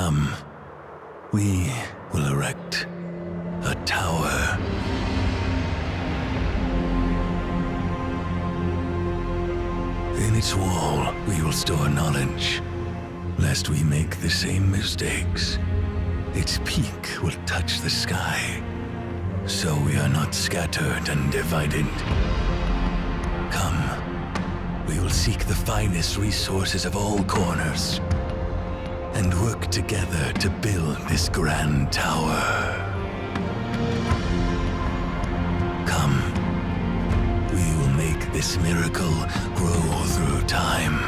Come, we will erect a tower. In its wall, we will store knowledge, lest we make the same mistakes. Its peak will touch the sky, so we are not scattered and divided. Come, we will seek the finest resources of all corners, and work together to build this grand tower. Come, we will make this miracle grow through time.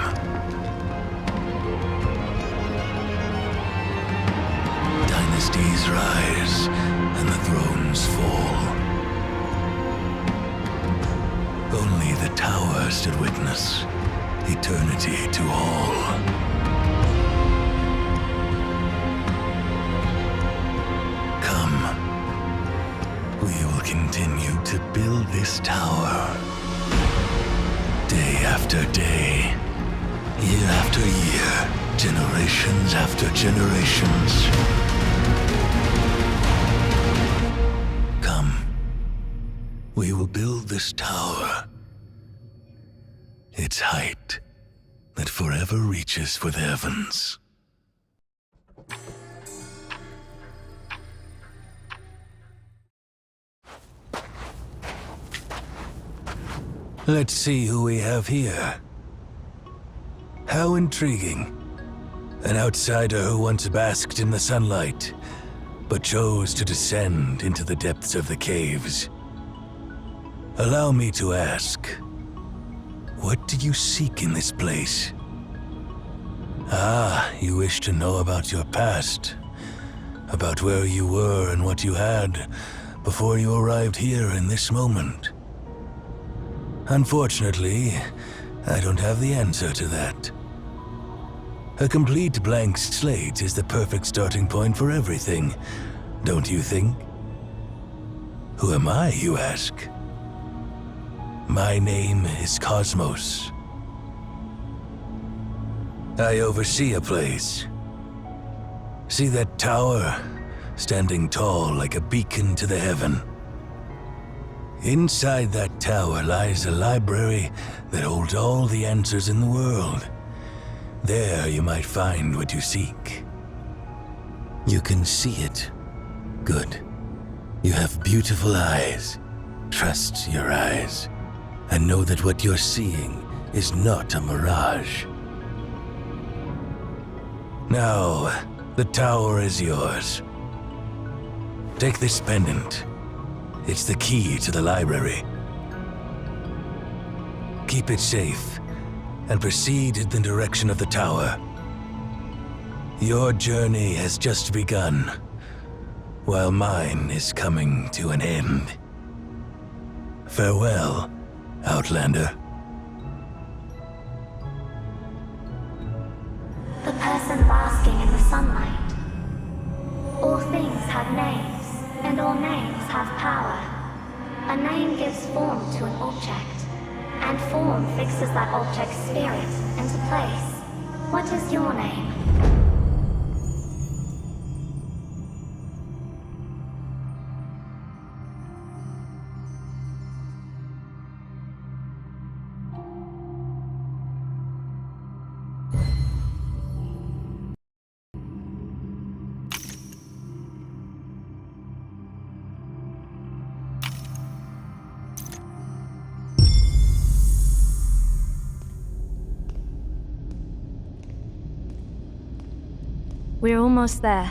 Dynasties rise and the thrones fall. Only the tower stood witness, eternity to all. We will continue to build this tower. Day after day, year after year, generations after generations. Come, we will build this tower. Its height that forever reaches for the heavens. Let's see who we have here. How intriguing. An outsider who once basked in the sunlight, but chose to descend into the depths of the caves. Allow me to ask, what do you seek in this place? Ah, you wish to know about your past, about where you were and what you had before you arrived here in this moment. Unfortunately, I don't have the answer to that. A complete blank slate is the perfect starting point for everything, don't you think? Who am I, you ask? My name is Cosmos. I oversee a place. See that tower, standing tall like a beacon to the heaven? Inside that tower lies a library that holds all the answers in the world. There you might find what you seek. You can see it. Good. You have beautiful eyes. Trust your eyes, and know that what you're seeing is not a mirage. Now, the tower is yours. Take this pendant. It's the key to the library. Keep it safe, and proceed in the direction of the tower. Your journey has just begun, while mine is coming to an end. Farewell, Outlander. The person basking in the sunlight. All things have names, and all names have power. A name gives form to an object, and form fixes that object's spirit into place. What is your name? We're almost there.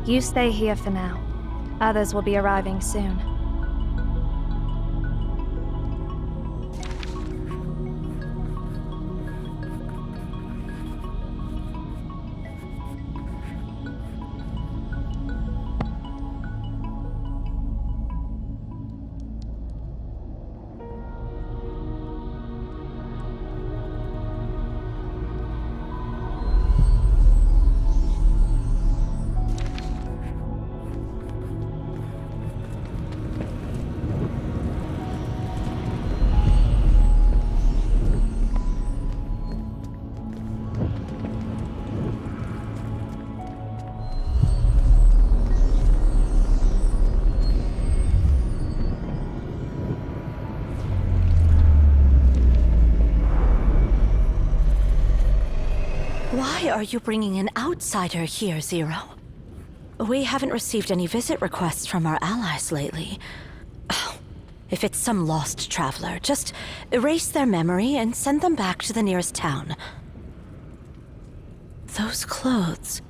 You stay here for now. Others will be arriving soon. are you bringing an outsider here, Zero? We haven't received any visit requests from our allies lately. Oh, if it's some lost traveler, just erase their memory and send them back to the nearest town. Those clothes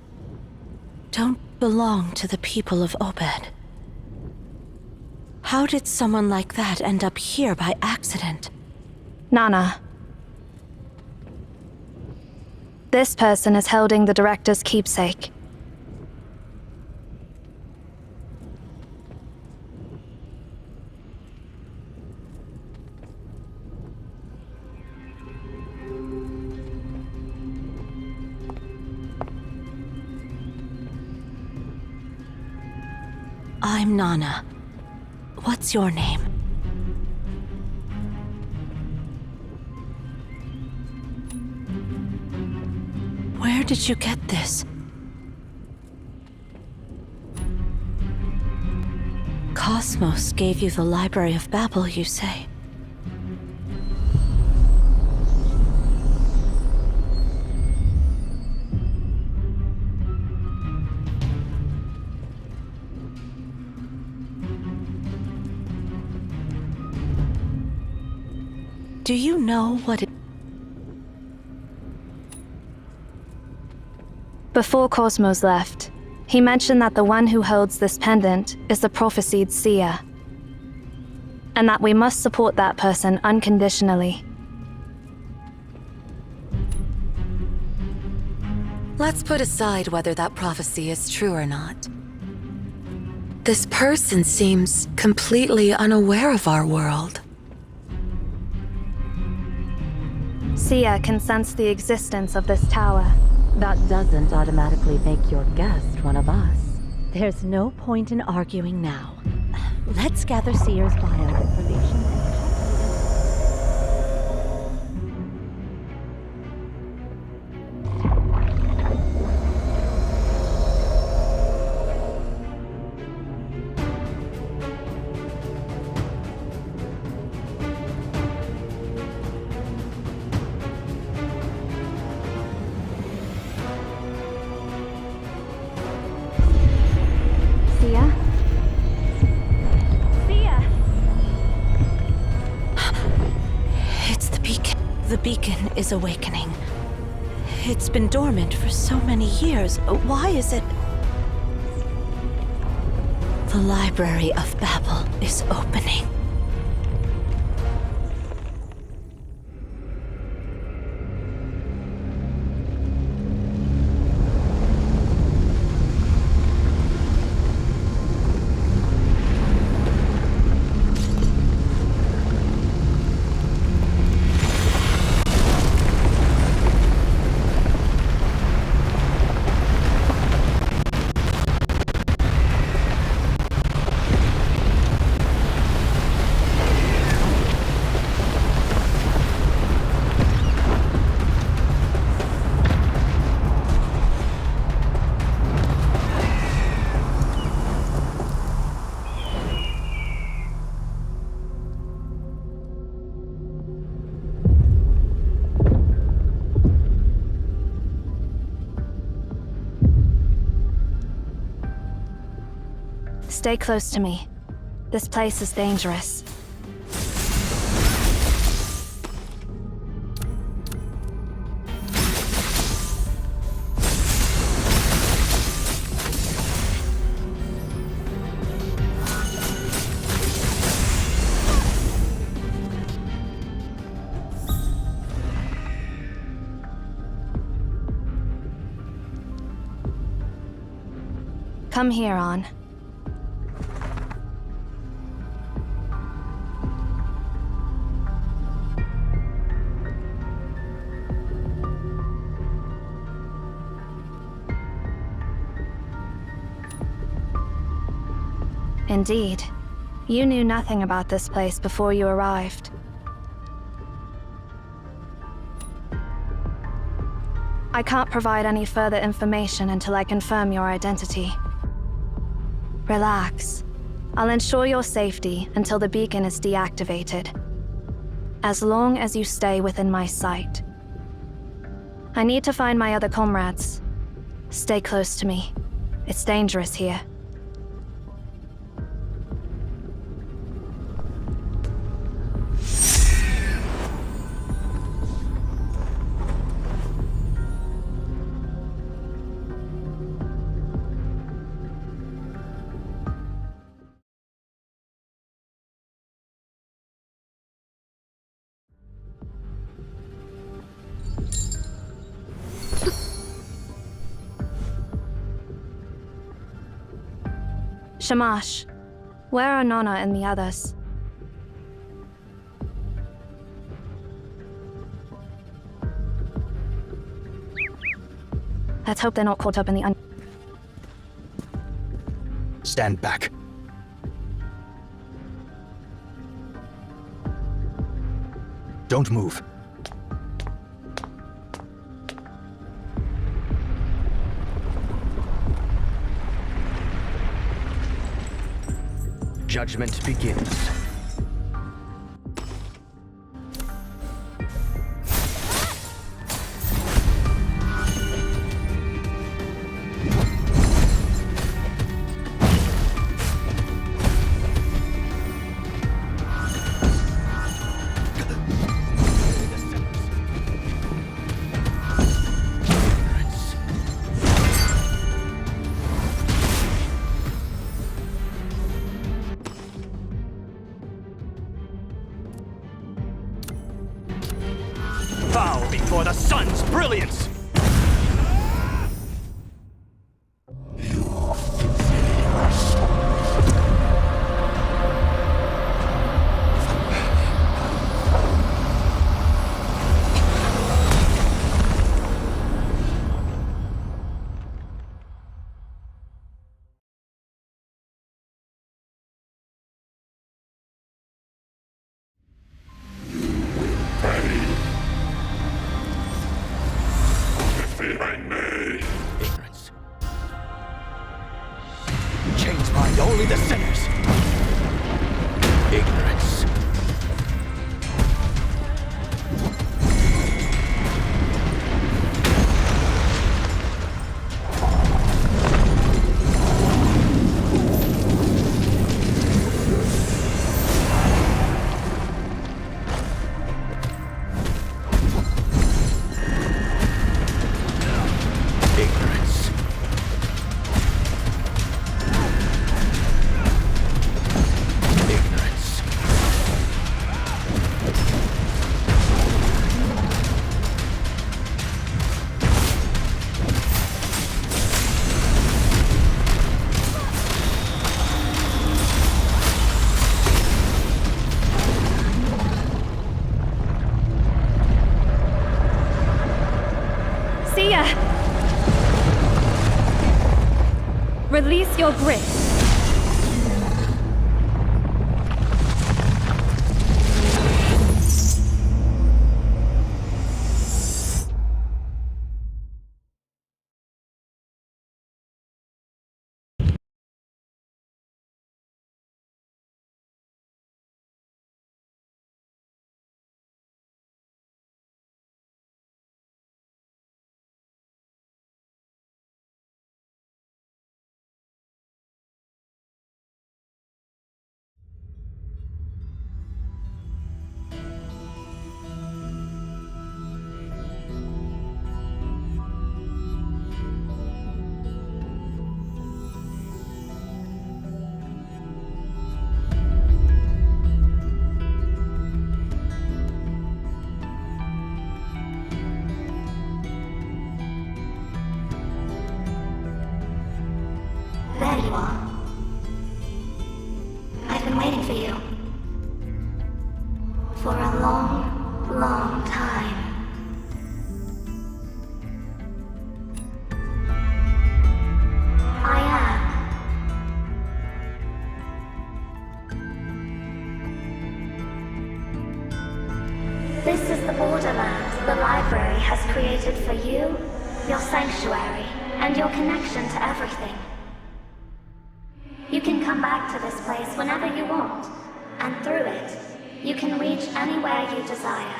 don't belong to the people of Obed. How did someone like that end up here by accident? Nana. This person is holding the director's keepsake. I'm Nana. What's your name? Where did you get this? Cosmos gave you the Library of Babel, you say? Do you know what it... Before Cosmos left, he mentioned that the one who holds this pendant is the prophesied seer, and that we must support that person unconditionally. Let's put aside whether that prophecy is true or not. This person seems completely unaware of our world. Seer can sense the existence of this tower. That doesn't automatically make your guest one of us. There's no point in arguing now. Let's gather Seer's bio information and the beacon is awakening. It's been dormant for so many years. Why is it... The Library of Babel is opening. Stay close to me. This place is dangerous. Come here, On. Indeed. You knew nothing about this place before you arrived. I can't provide any further information until I confirm your identity. Relax. I'll ensure your safety until the beacon is deactivated. As long as you stay within my sight. I need to find my other comrades. Stay close to me. It's dangerous here. Shamash, where are Nonna and the others? Let's hope they're not caught up in the Stand back. Don't move. Judgment begins. Bow before the sun's brilliance! Ignorance. Change mind only the sinners. Ignorance. Ignorance. Ignorance. See ya! Release your grip. There you are. I've been waiting for you. For a long, long time. I am. This is the borderland the library has created for you, your sanctuary, and your connection to everything. You can come back to this place whenever you want, and through it, you can reach anywhere you desire.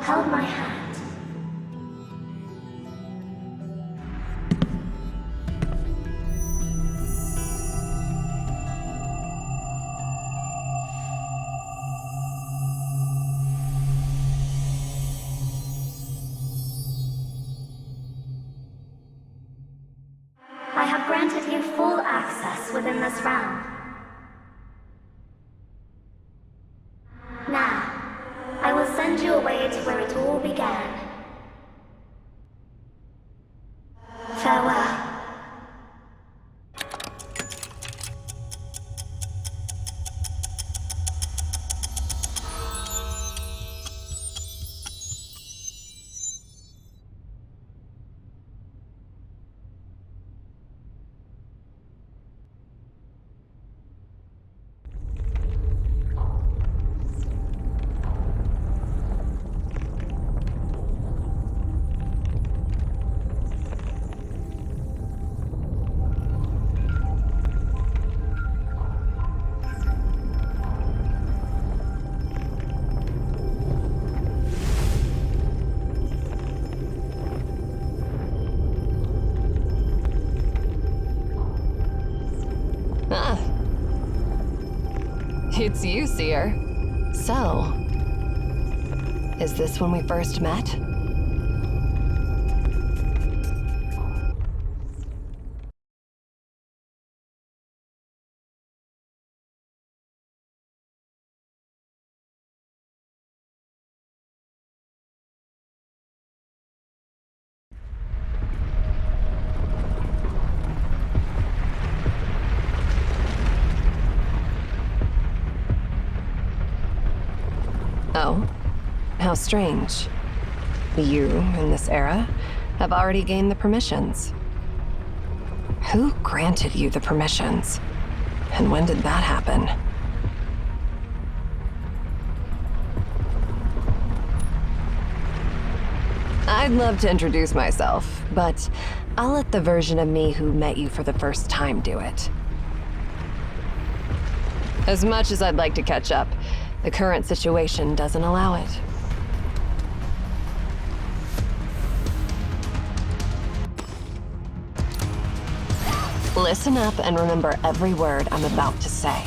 held my hand. I have granted you full access within this realm. Now, I will send you away to where it all began. Farewell. It's you, Seer. So, is this when we first met? Oh, how strange. You, in this era, have already gained the permissions. Who granted you the permissions? And when did that happen? I'd love to introduce myself, but I'll let the version of me who met you for the first time do it. As much as I'd like to catch up, the current situation doesn't allow it. Listen up and remember every word I'm about to say.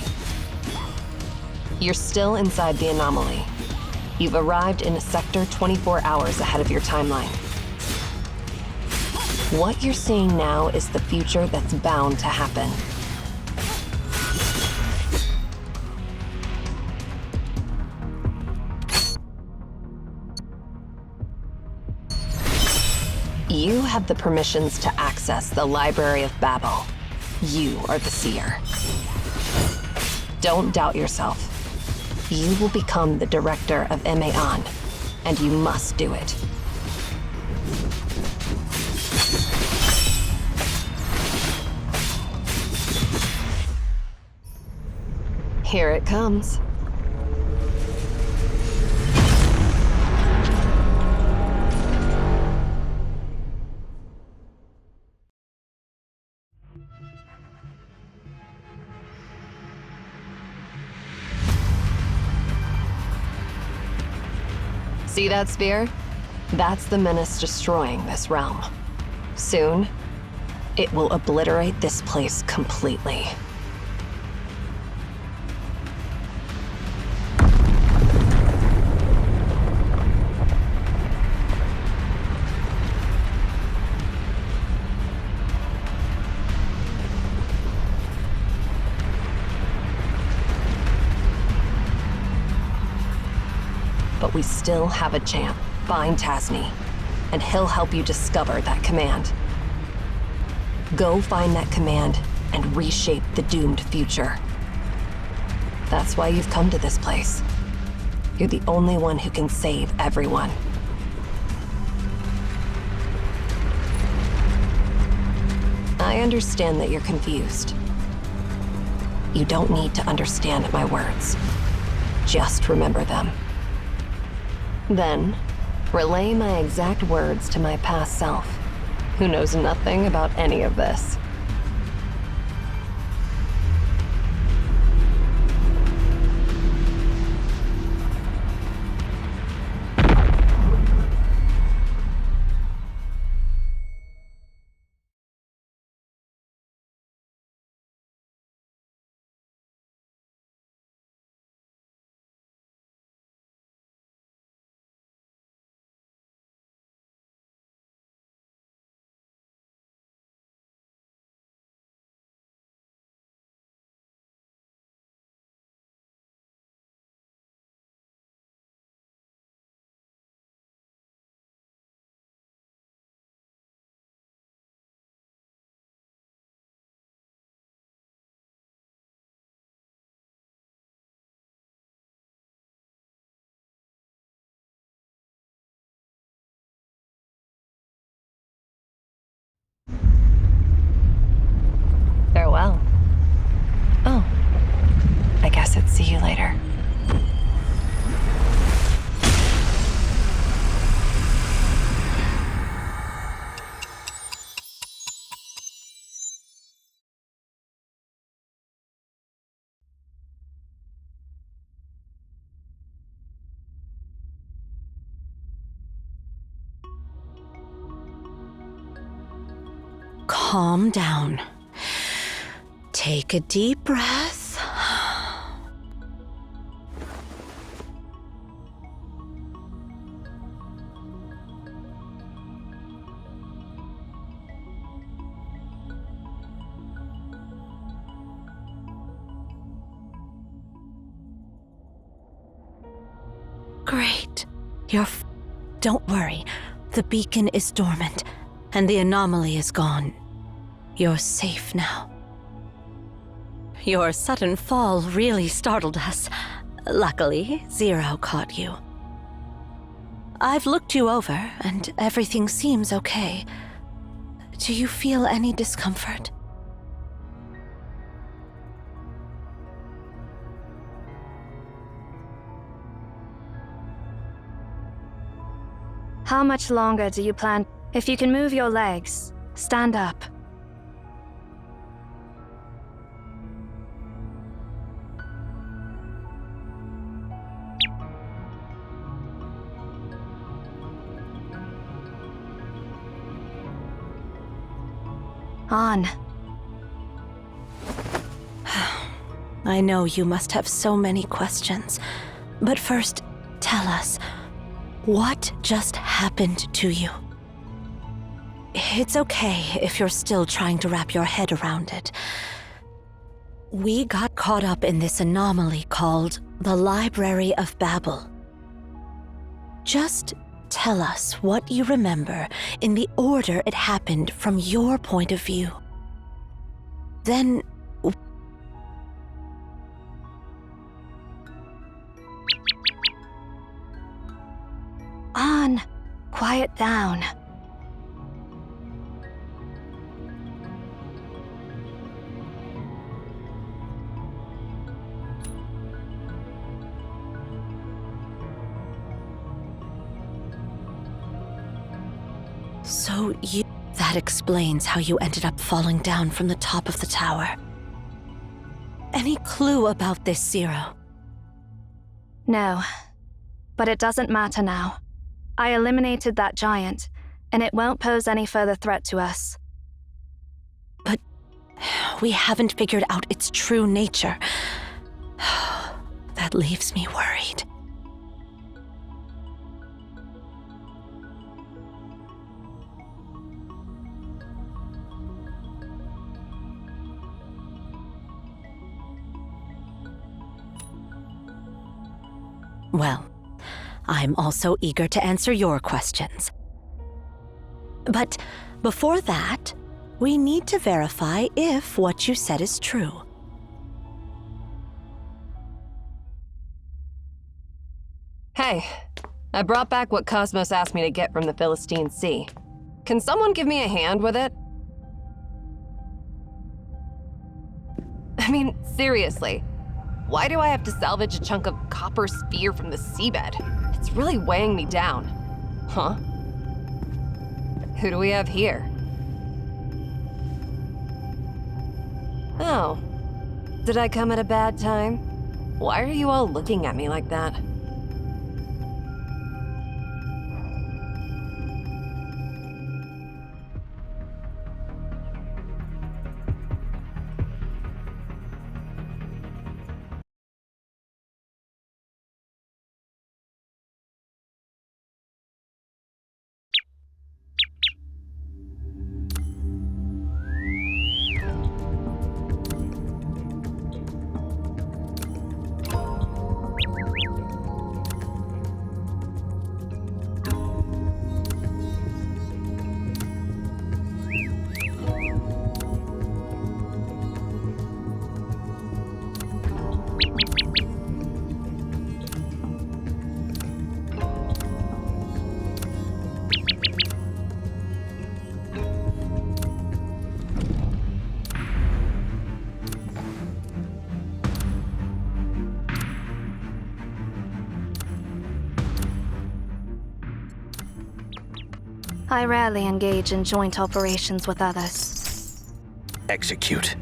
You're still inside the anomaly. You've arrived in a sector 24 hours ahead of your timeline. What you're seeing now is the future that's bound to happen. You have the permissions to access the Library of Babel. You are the Seer. Don't doubt yourself. You will become the director of Emeon, and you must do it. Here it comes. See that sphere? That's the menace destroying this realm. Soon, it will obliterate this place completely. But we still have a chance. Find Tasni, and he'll help you discover that command. Go find that command and reshape the doomed future. That's why you've come to this place. You're the only one who can save everyone. I understand that you're confused. You don't need to understand my words. Just remember them. Then, relay my exact words to my past self, who knows nothing about any of this. see you later. Calm down. Take a deep breath. Great. Don't worry. The beacon is dormant, and the anomaly is gone. You're safe now. Your sudden fall really startled us. Luckily, Zero caught you. I've looked you over, and everything seems okay. Do you feel any discomfort? How much longer do you plan? If you can move your legs, stand up. On. I know you must have so many questions, but first, tell us, what just happened to you? It's okay if you're still trying to wrap your head around it. We got caught up in this anomaly called the Library of Babel. Just tell us what you remember in the order it happened from your point of view. Then On. Quiet down. So that explains how you ended up falling down from the top of the tower. Any clue about this, Zero? No. But it doesn't matter now. I eliminated that giant, and it won't pose any further threat to us. But we haven't figured out its true nature. That leaves me worried. Well, I'm also eager to answer your questions. But before that, we need to verify if what you said is true. Hey, I brought back what Cosmos asked me to get from the Philistine Sea. Can someone give me a hand with it? I mean, seriously. Why do I have to salvage a chunk of copper sphere from the seabed? It's really weighing me down. Huh? Who do we have here? Oh. Did I come at a bad time? Why are you all looking at me like that? I rarely engage in joint operations with others. Execute.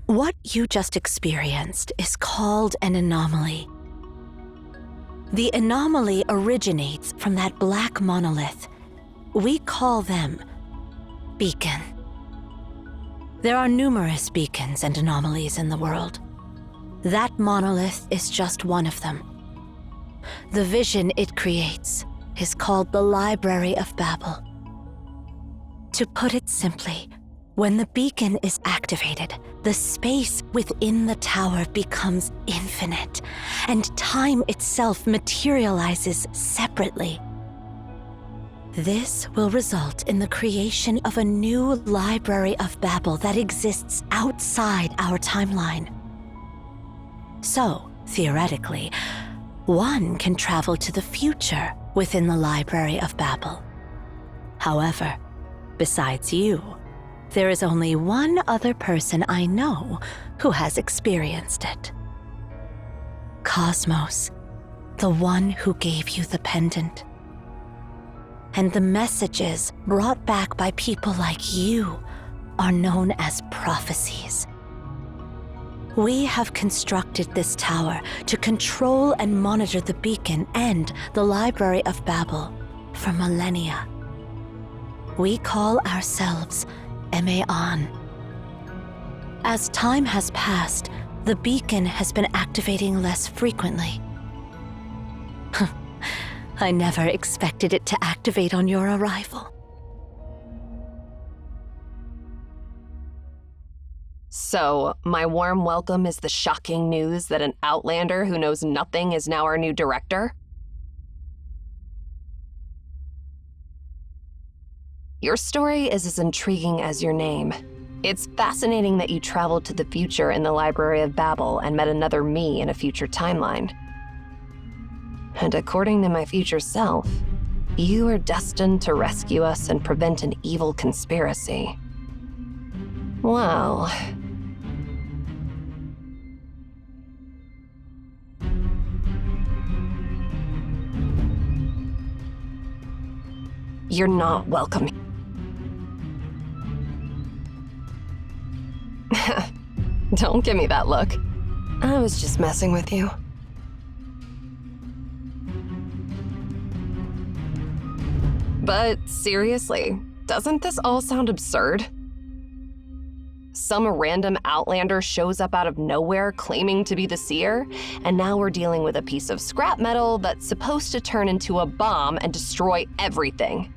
What you just experienced is called an anomaly. The anomaly originates from that black monolith. We call them beacon. There are numerous beacons and anomalies in the world. That monolith is just one of them. The vision it creates is called the Library of Babel. To put it simply, when the beacon is activated, the space within the tower becomes infinite, and time itself materializes separately. This will result in the creation of a new Library of Babel that exists outside our timeline. So, theoretically, one can travel to the future within the Library of Babel. However, besides you, there is only one other person I know who has experienced it. Cosmos, the one who gave you the pendant. And the messages brought back by people like you are known as prophecies. We have constructed this tower to control and monitor the beacon and the Library of Babel for millennia. We call ourselves Emeon. As time has passed, the beacon has been activating less frequently. I never expected it to activate on your arrival. So, my warm welcome is the shocking news that an Outlander who knows nothing is now our new director? Your story is as intriguing as your name. It's fascinating that you traveled to the future in the Library of Babel and met another me in a future timeline. And according to my future self, you are destined to rescue us and prevent an evil conspiracy. Well... You're not welcome. Don't give me that look. I was just messing with you. But seriously, doesn't this all sound absurd? Some random Outlander shows up out of nowhere claiming to be the seer, and now we're dealing with a piece of scrap metal that's supposed to turn into a bomb and destroy everything.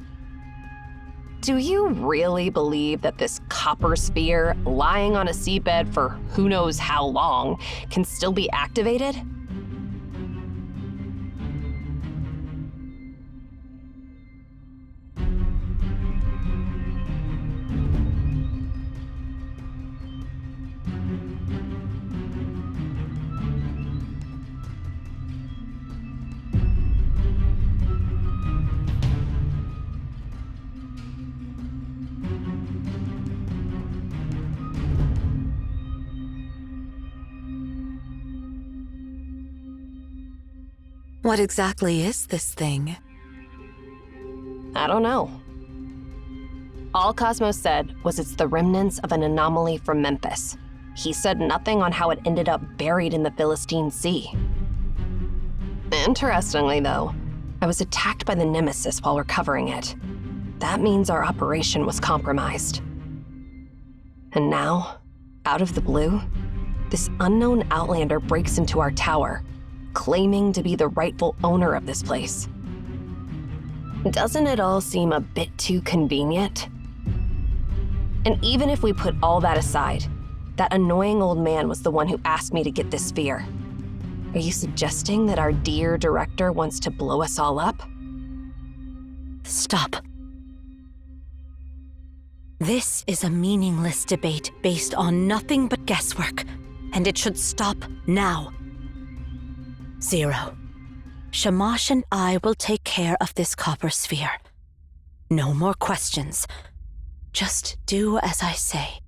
Do you really believe that this copper sphere, lying on a seabed for who knows how long, can still be activated? What exactly is this thing? I don't know. All Cosmos said was it's the remnants of an anomaly from Memphis. He said nothing on how it ended up buried in the Philistine Sea. Interestingly, though, I was attacked by the Nemesis while recovering it. That means our operation was compromised. And now, out of the blue, this unknown Outlander breaks into our tower, claiming to be the rightful owner of this place. Doesn't it all seem a bit too convenient? And even if we put all that aside, that annoying old man was the one who asked me to get this sphere. Are you suggesting that our dear director wants to blow us all up? Stop. This is a meaningless debate based on nothing but guesswork, and it should stop now. Zero. Shamash and I will take care of this copper sphere. No more questions. Just do as I say.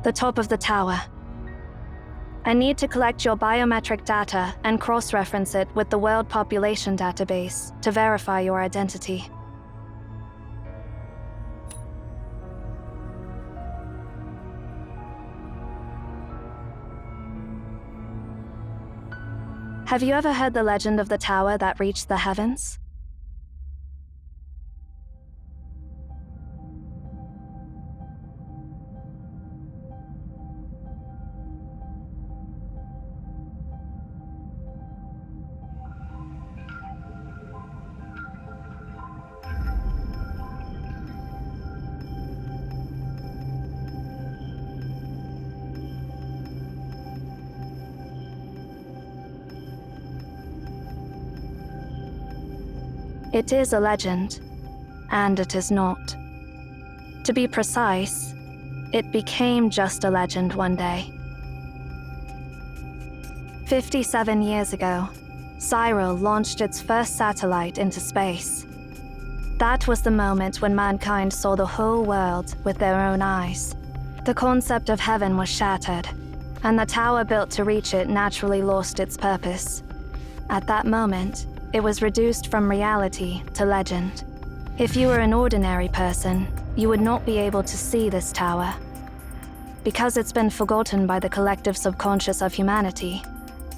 The top of the tower. I need to collect your biometric data and cross-reference it with the World Population Database to verify your identity. Have you ever heard the legend of the tower that reached the heavens? It is a legend, and it is not. To be precise, it became just a legend one day. 57 years ago, Cyril launched its first satellite into space. That was the moment when mankind saw the whole world with their own eyes. The concept of heaven was shattered, and the tower built to reach it naturally lost its purpose. At that moment, it was reduced from reality to legend. If you were an ordinary person, you would not be able to see this tower. Because it's been forgotten by the collective subconscious of humanity,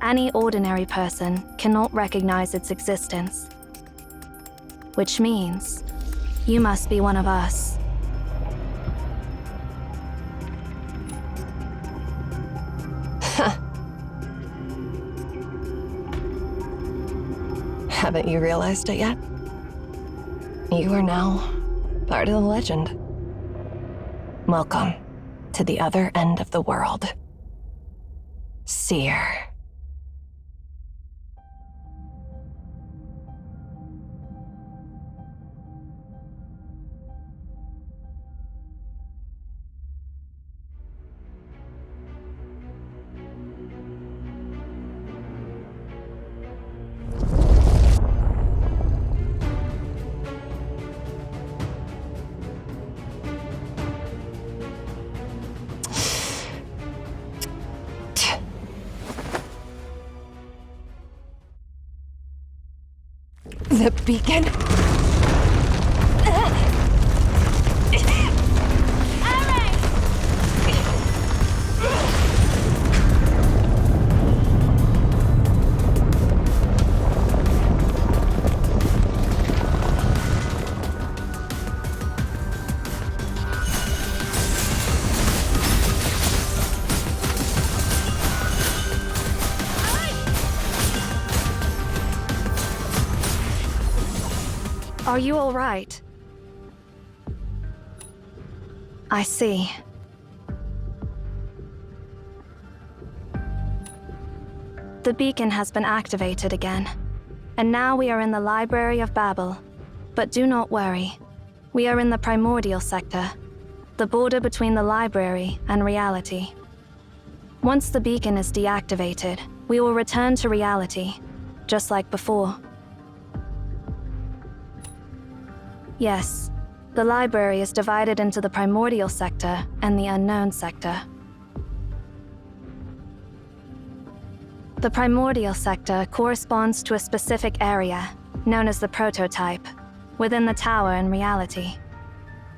any ordinary person cannot recognize its existence. Which means, you must be one of us. Haven't you realized it yet? You are now part of the legend. Welcome to the other end of the world. Seer. The beacon? Are you all right? I see. The beacon has been activated again, and now we are in the Library of Babel. But do not worry. We are in the primordial sector, the border between the library and reality. Once the beacon is deactivated, we will return to reality, just like before. Yes, the library is divided into the primordial sector and the unknown sector. The primordial sector corresponds to a specific area, known as the prototype, within the tower in reality.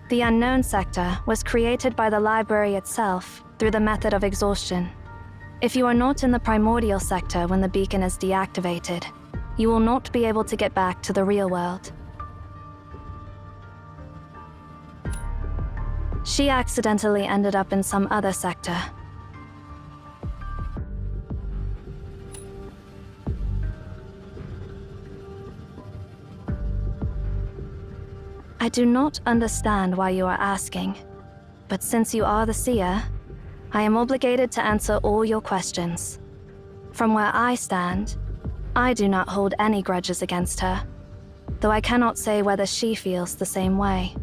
The unknown sector was created by the library itself through the method of exhaustion. If you are not in the primordial sector when the beacon is deactivated, you will not be able to get back to the real world. She accidentally ended up in some other sector. I do not understand why you are asking, but since you are the seer, I am obligated to answer all your questions. From where I stand, I do not hold any grudges against her, though I cannot say whether she feels the same way.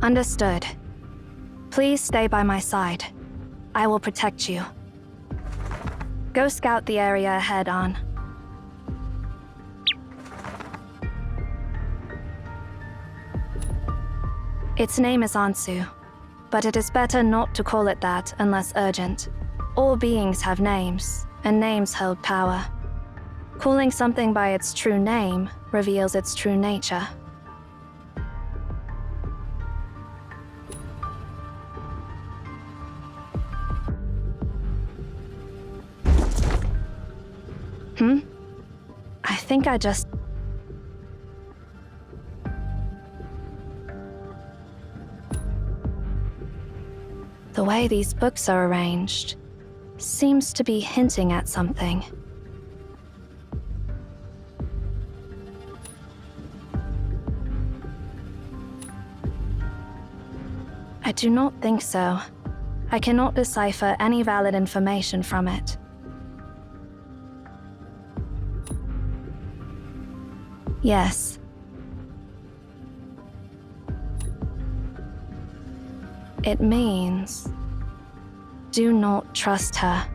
Understood. Please stay by my side. I will protect you. Go scout the area ahead on. Its name is Ansu, but it is better not to call it that unless urgent. All beings have names, and names hold power. Calling something by its true name reveals its true nature. I think I just... The way these books are arranged seems to be hinting at something. I do not think so. I cannot decipher any valid information from it. Yes. It means, do not trust her.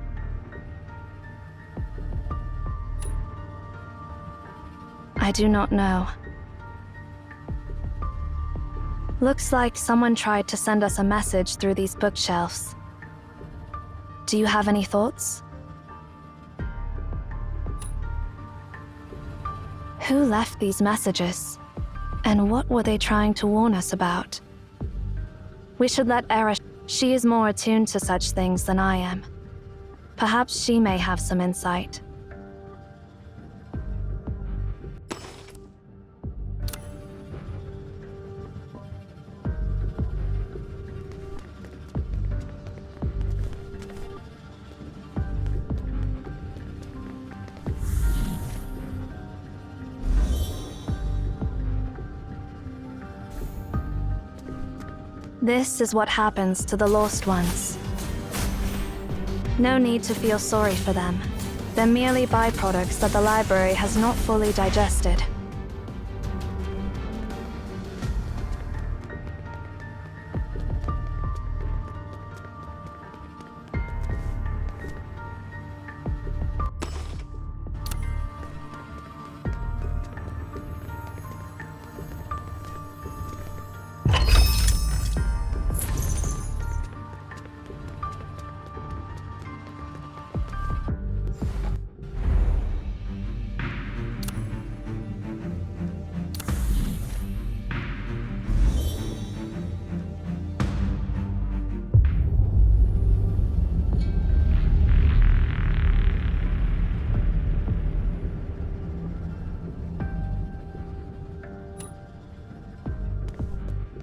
I do not know. Looks like someone tried to send us a message through these bookshelves. Do you have any thoughts? Who left these messages? And what were they trying to warn us about? We should let Era... She is more attuned to such things than I am. Perhaps she may have some insight. This is what happens to the lost ones. No need to feel sorry for them. They're merely byproducts that the library has not fully digested.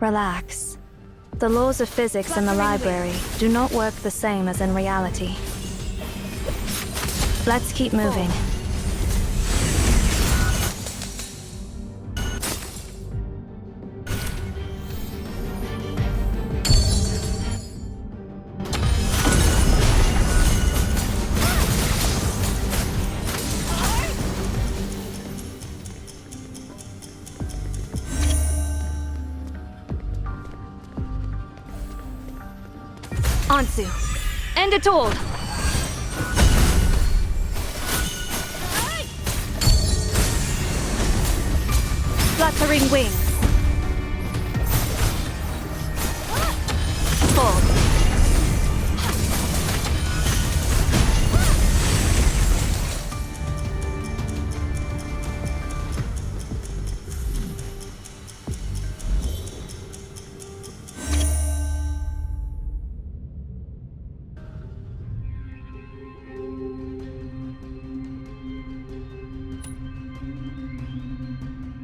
Relax. The laws of physics in the library do not work the same as in reality. Let's keep moving. Ansu, end it all! Fluttering wings. Fall.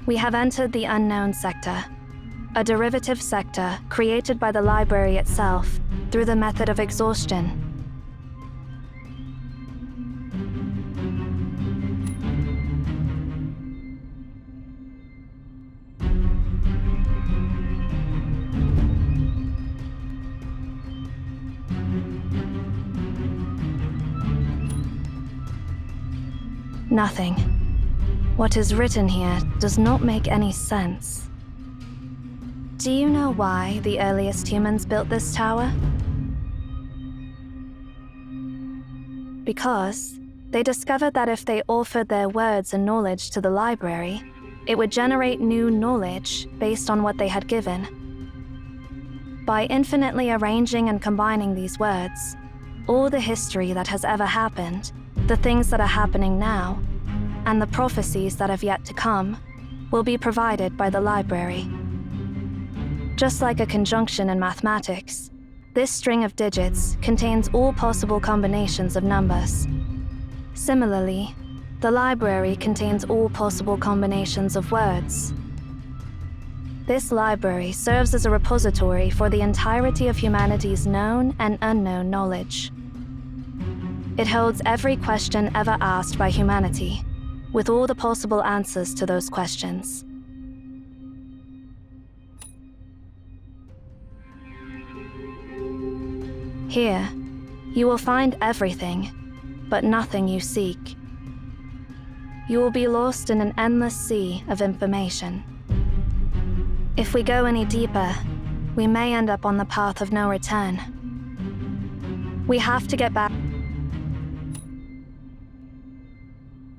We have entered the unknown sector, a derivative sector created by the library itself through the method of exhaustion. Nothing. What is written here does not make any sense. Do you know why the earliest humans built this tower? Because they discovered that if they offered their words and knowledge to the library, it would generate new knowledge based on what they had given. By infinitely arranging and combining these words, all the history that has ever happened, the things that are happening now, and the prophecies that have yet to come, will be provided by the library. Just like a conjunction in mathematics, this string of digits contains all possible combinations of numbers. Similarly, the library contains all possible combinations of words. This library serves as a repository for the entirety of humanity's known and unknown knowledge. It holds every question ever asked by humanity, with all the possible answers to those questions. Here, you will find everything, but nothing you seek. You will be lost in an endless sea of information. If we go any deeper, we may end up on the path of no return. We have to get back.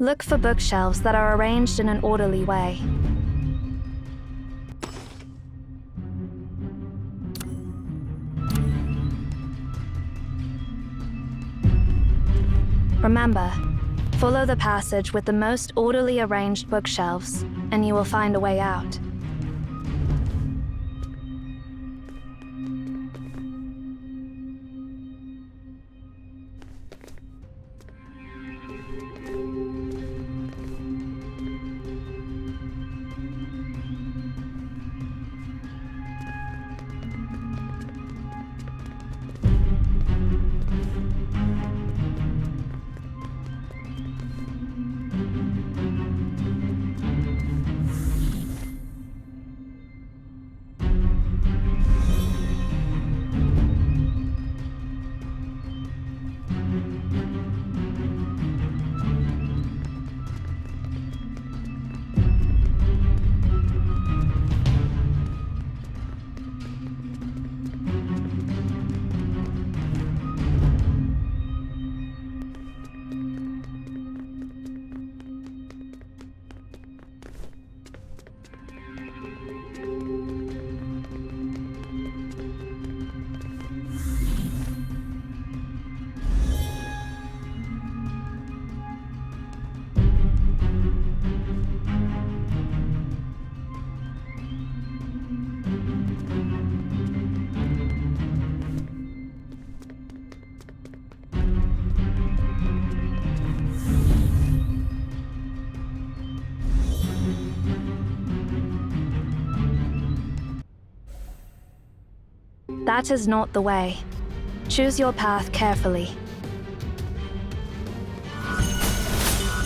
Look for bookshelves that are arranged in an orderly way. Remember, follow the passage with the most orderly arranged bookshelves, and you will find a way out. That is not the way. Choose your path carefully.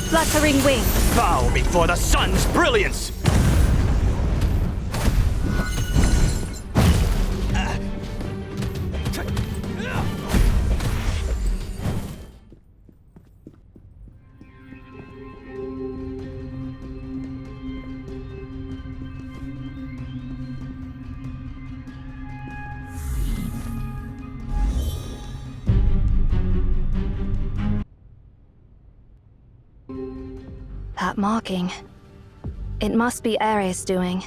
Fluttering wings. Bow before the sun's brilliance! that marking? It must be Eerie's doing.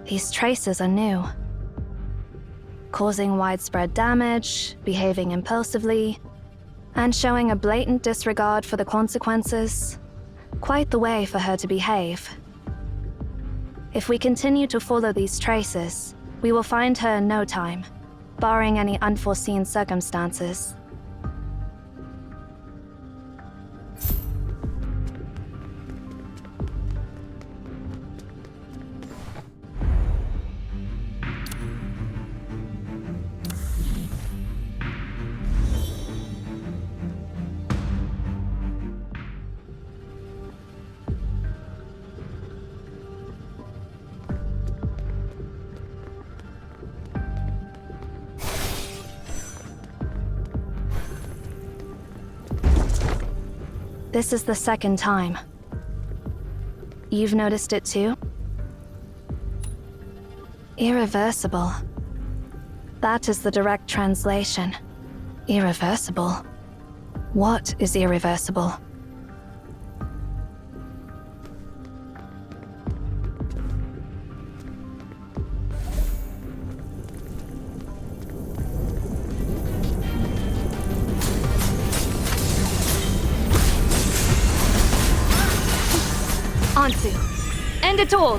These traces are new. Causing widespread damage, behaving impulsively, and showing a blatant disregard for the consequences. Quite the way for her to behave. If we continue to follow these traces, we will find her in no time, barring any unforeseen circumstances. This is the second time. You've noticed it too? Irreversible. That is the direct translation. Irreversible. What is irreversible? Ansu, end it all!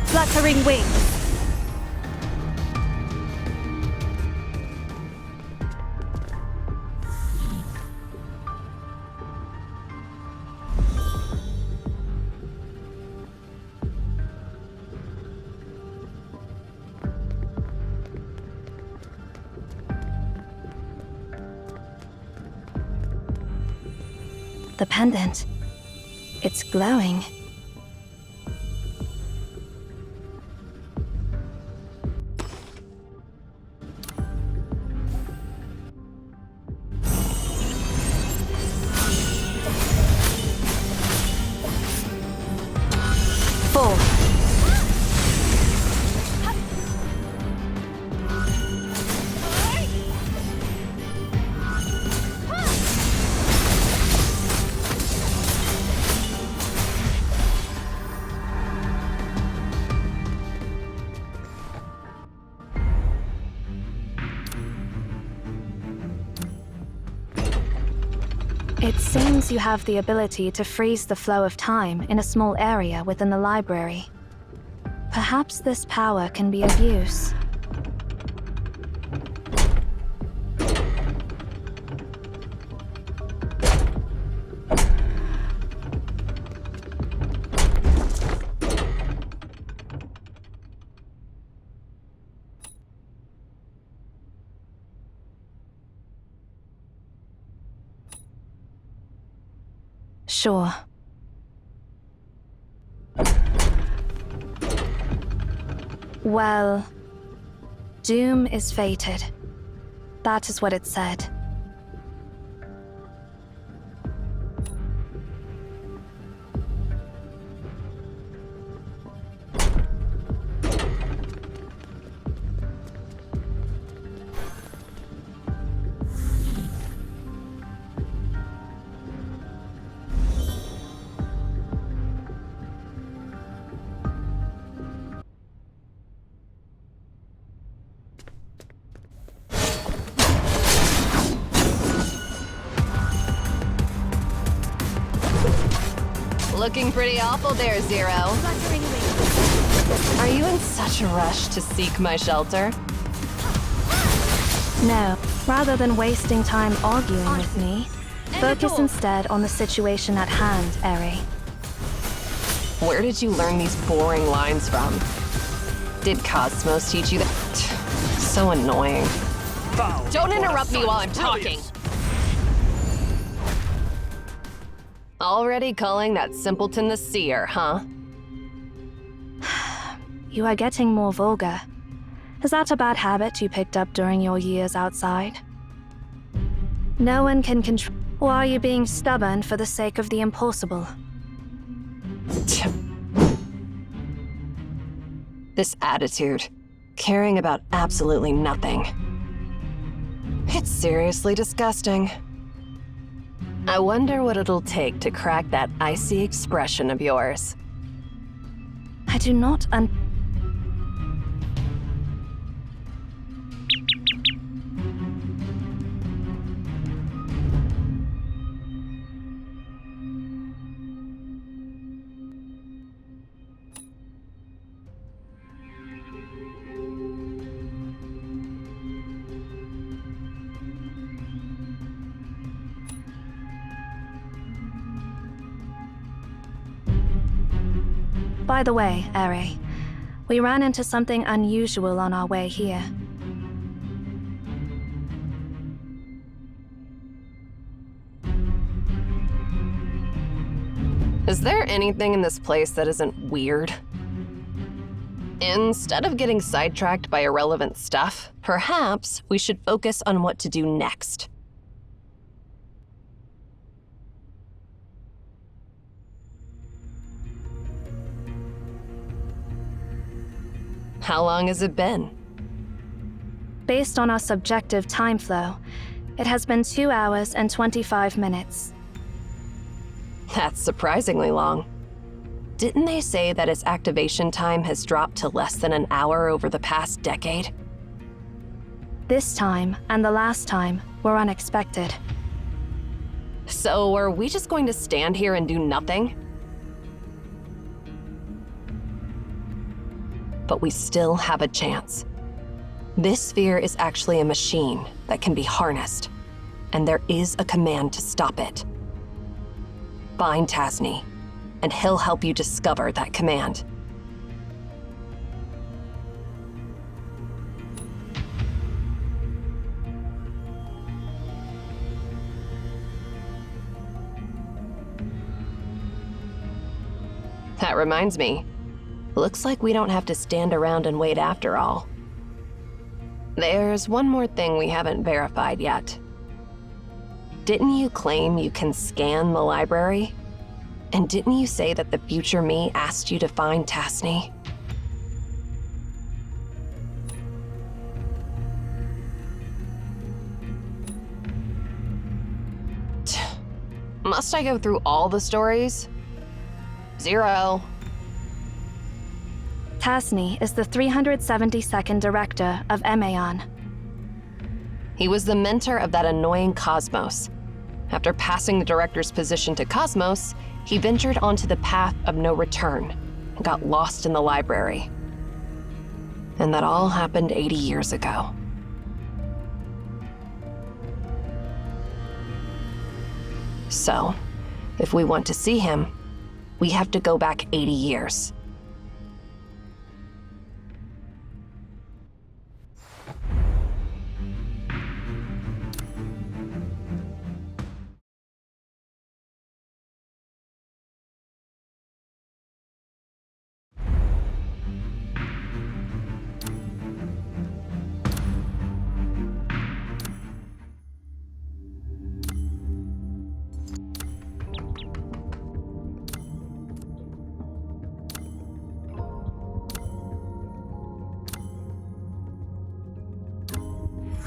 Fluttering wings. The pendant. It's glowing. Full. It seems you have the ability to freeze the flow of time in a small area within the library. Perhaps this power can be of use. Sure. Well, doom is fated. That is what it said. Looking pretty awful there, Zero. Are you in such a rush to seek my shelter? No, rather than wasting time arguing with me, focus instead on the situation at hand, Eerie. Where did you learn these boring lines from? Did Cosmos teach you that? So annoying. Don't interrupt me while I'm talking! Already calling that simpleton the seer, huh? You are getting more vulgar. Is that a bad habit you picked up during your years outside? No one can control. Or are you being stubborn for the sake of the impossible? This attitude, caring about absolutely nothing. It's seriously disgusting. I wonder what it'll take to crack that icy expression of yours. I do not By the way, eerie, we ran into something unusual on our way here. Is there anything in this place that isn't weird? Instead of getting sidetracked by irrelevant stuff, perhaps we should focus on what to do next. How long has it been? Based on our subjective time flow, it has been 2 hours and 25 minutes. That's surprisingly long. Didn't they say that its activation time has dropped to less than an hour over the past decade? This time and the last time were unexpected. So are we just going to stand here and do nothing? But we still have a chance. This sphere is actually a machine that can be harnessed, and there is a command to stop it. Find Tasney, and he'll help you discover that command. That reminds me. Looks like we don't have to stand around and wait after all. There's one more thing we haven't verified yet. Didn't you claim you can scan the library? And didn't you say that the future me asked you to find Tasney? Must I go through all the stories? 0. Tasney is the 372nd director of Emaon. He was the mentor of that annoying Cosmos. After passing the director's position to Cosmos, he ventured onto the path of no return and got lost in the library. And that all happened 80 years ago. So, if we want to see him, we have to go back 80 years.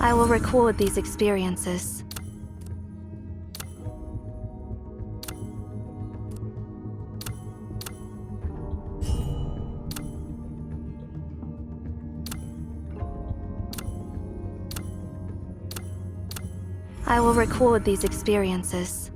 I will record these experiences. I will record these experiences.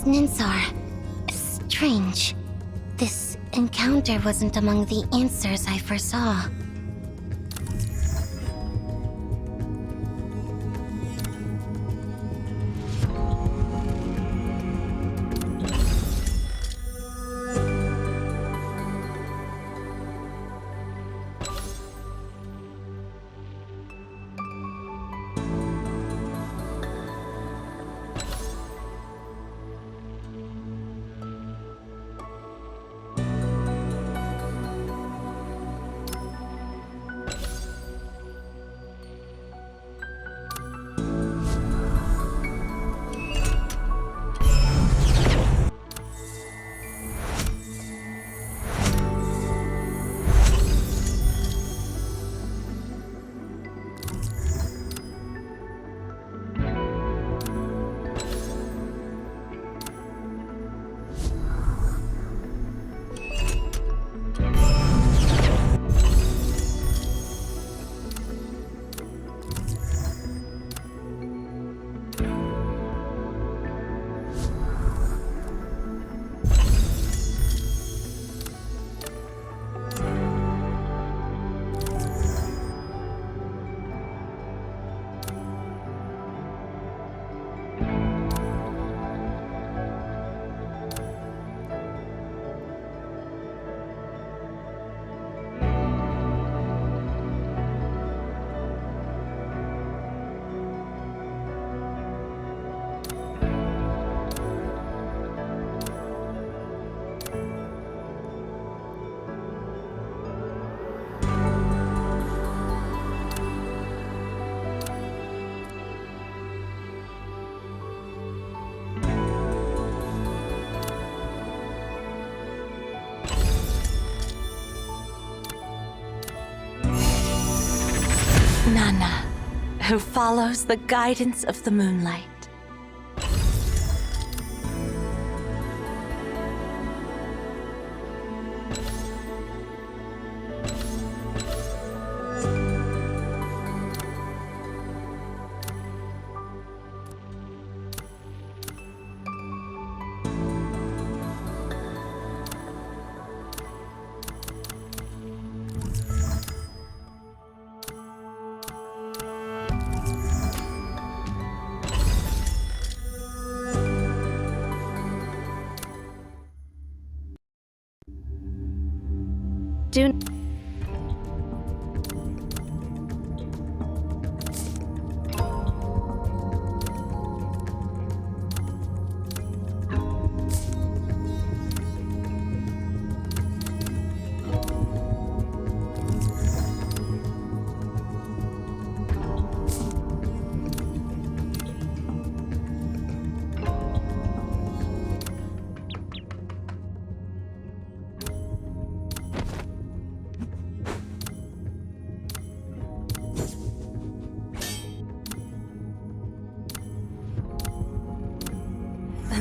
Ninsar. Strange. This encounter wasn't among the answers I foresaw. Nana, who follows the guidance of the moonlight. Do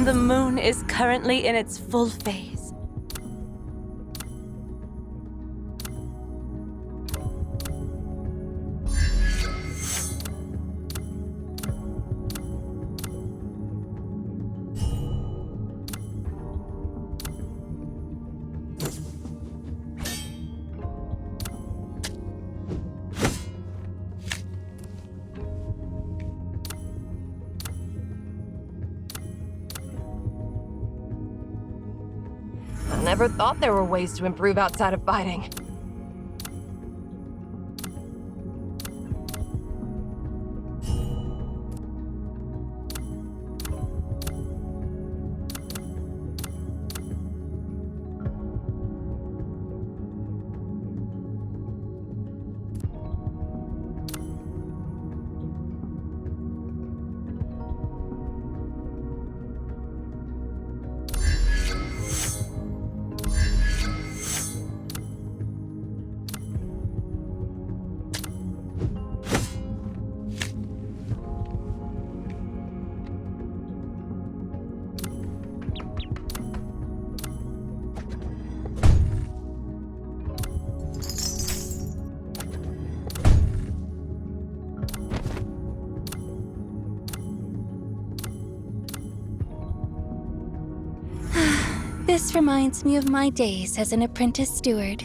The moon is currently in its full phase. I never thought there were ways to improve outside of fighting. This reminds me of my days as an apprentice steward.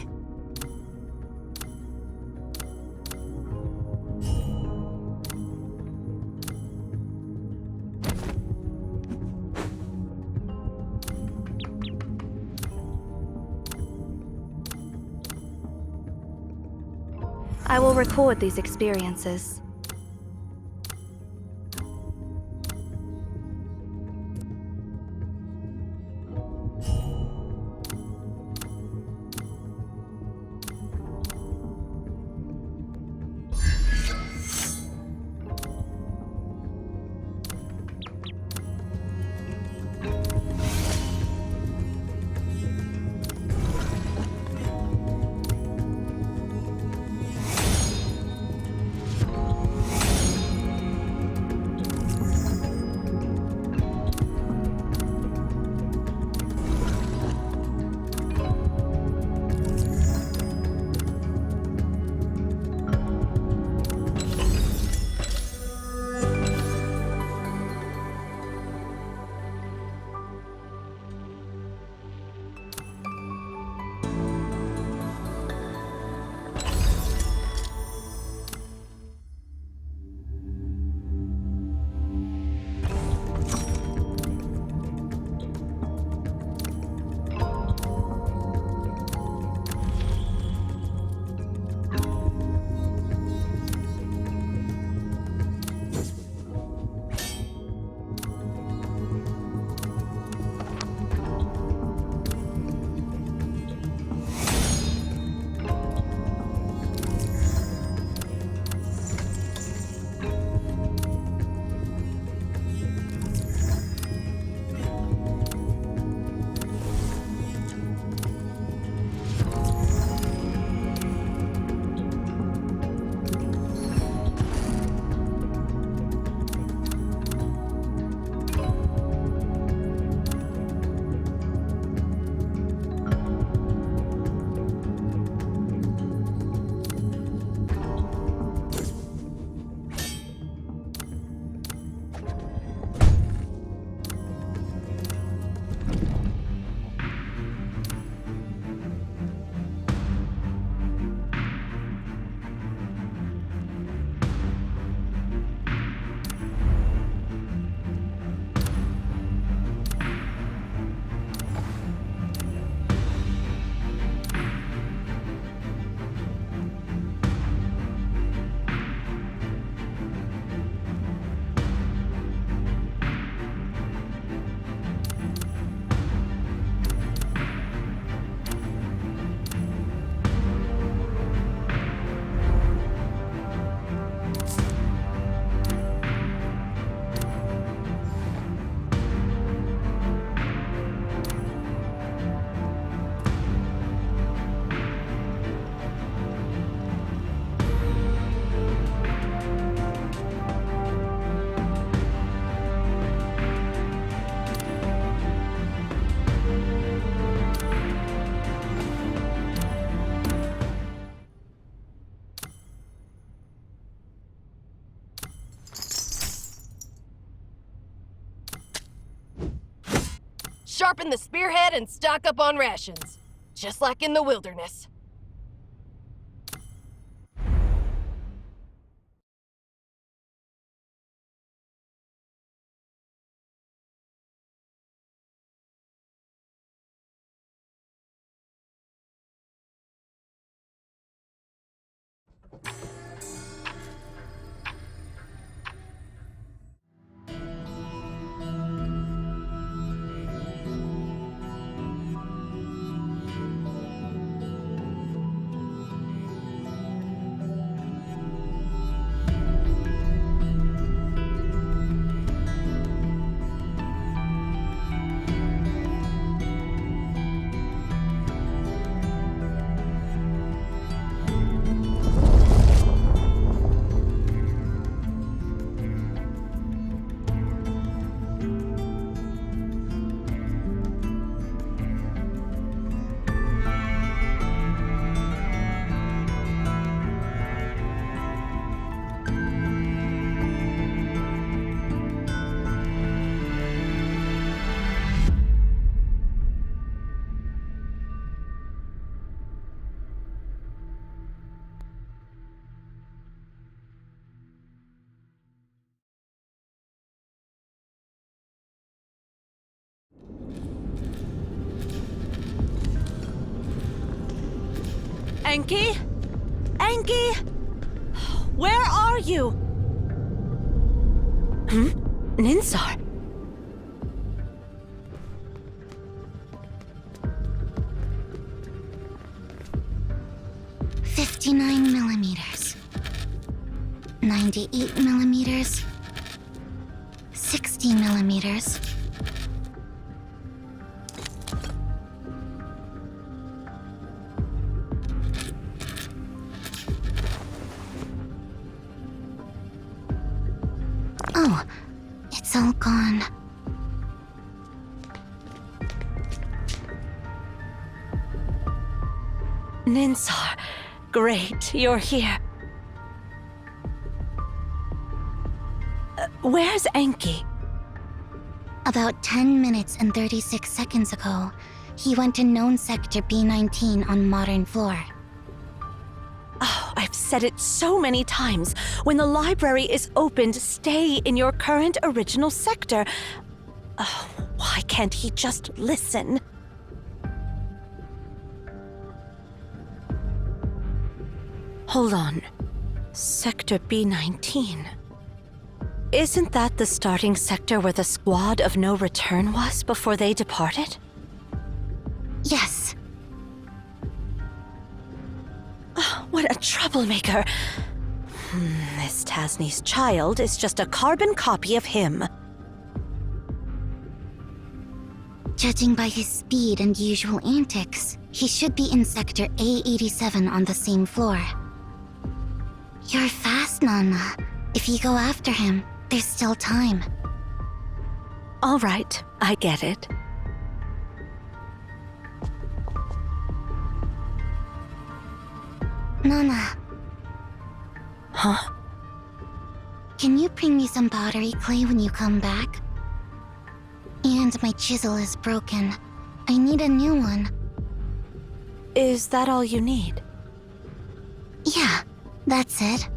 I will record these experiences. Sharpen the spearhead and stock up on rations. Just like in the wilderness. Anki? Anki? Where are you? Ninsar? 59 millimeters. 98 millimeters. 60 millimeters. Oh, it's all gone. Ninsar, great, you're here. Where's Anki? About 10 minutes and 36 seconds ago, he went to known sector B19 on modern floor. Oh, I've said it so many times. When the library is opened, stay in your current original sector. Oh, why can't he just listen? Hold on. Sector B19. Isn't that the starting sector where the squad of no return was before they departed? Yes. Oh, what a troublemaker. This Tasni's child is just a carbon copy of him. Judging by his speed and usual antics, he should be in sector A87 on the same floor. You're fast, Nana. If you go after him, there's still time. All right, I get it. Nana. Huh? Can you bring me some pottery clay when you come back? And my chisel is broken. I need a new one. Is that all you need? Yeah, that's it.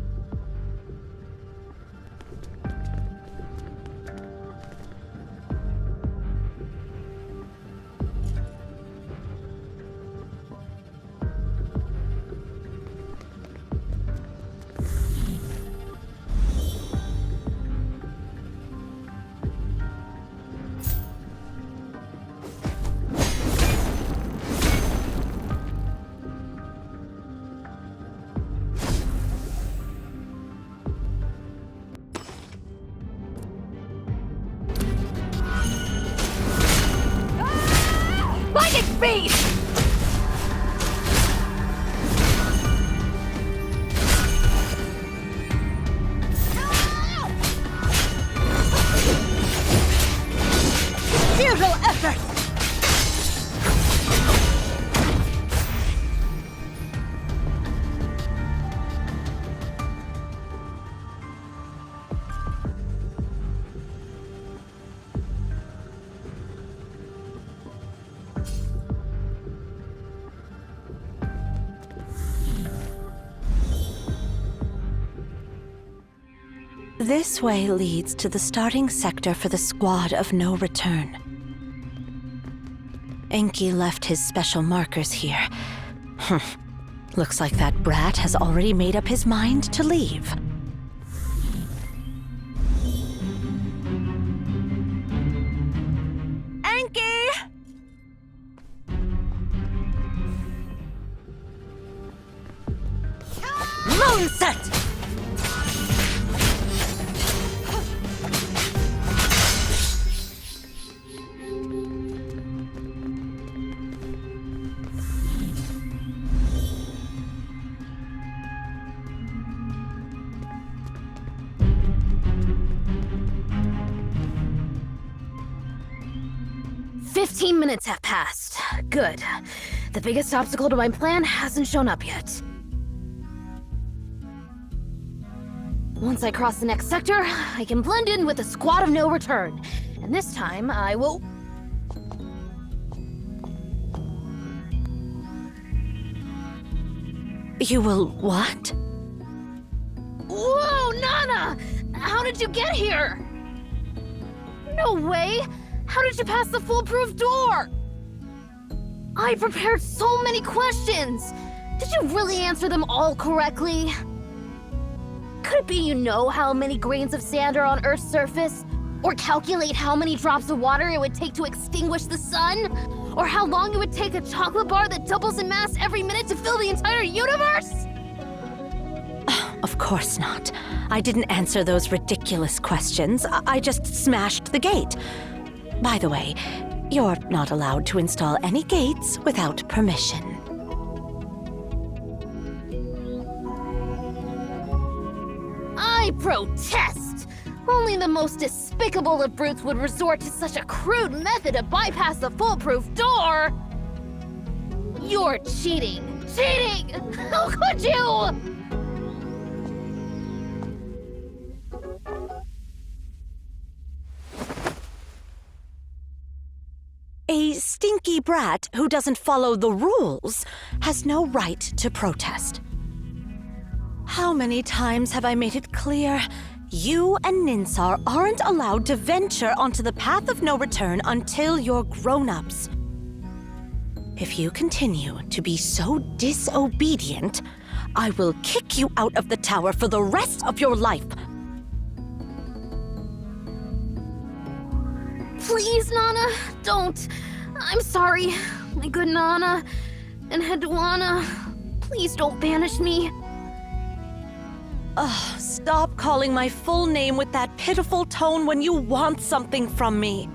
Lightning speed! Futile effort! This way leads to the starting sector for the squad of no return. Enki left his special markers here. Looks like that brat has already made up his mind to leave. Enki! Moonset! Minutes have passed. Good. The biggest obstacle to my plan hasn't shown up yet. Once I cross the next sector, I can blend in with the squad of no return. And this time, I will... You will what? Whoa, Nana! How did you get here? No way! How did you pass the foolproof door? I prepared so many questions! Did you really answer them all correctly? Could it be you know how many grains of sand are on Earth's surface? Or calculate how many drops of water it would take to extinguish the sun? Or how long it would take a chocolate bar that doubles in mass every minute to fill the entire universe? Of course not. I didn't answer those ridiculous questions. I just smashed the gate. By the way, you're not allowed to install any gates without permission. I protest! Only the most despicable of brutes would resort to such a crude method to bypass the foolproof door! You're cheating! Cheating! How could you? A stinky brat who doesn't follow the rules has no right to protest. How many times have I made it clear? You and Ninsar aren't allowed to venture onto the path of no return until you're grown-ups. If you continue to be so disobedient, I will kick you out of the tower for the rest of your life. Please, Nana, don't. I'm sorry, my good Nana and Hedwana. Please don't banish me. Ugh, stop calling my full name with that pitiful tone when you want something from me.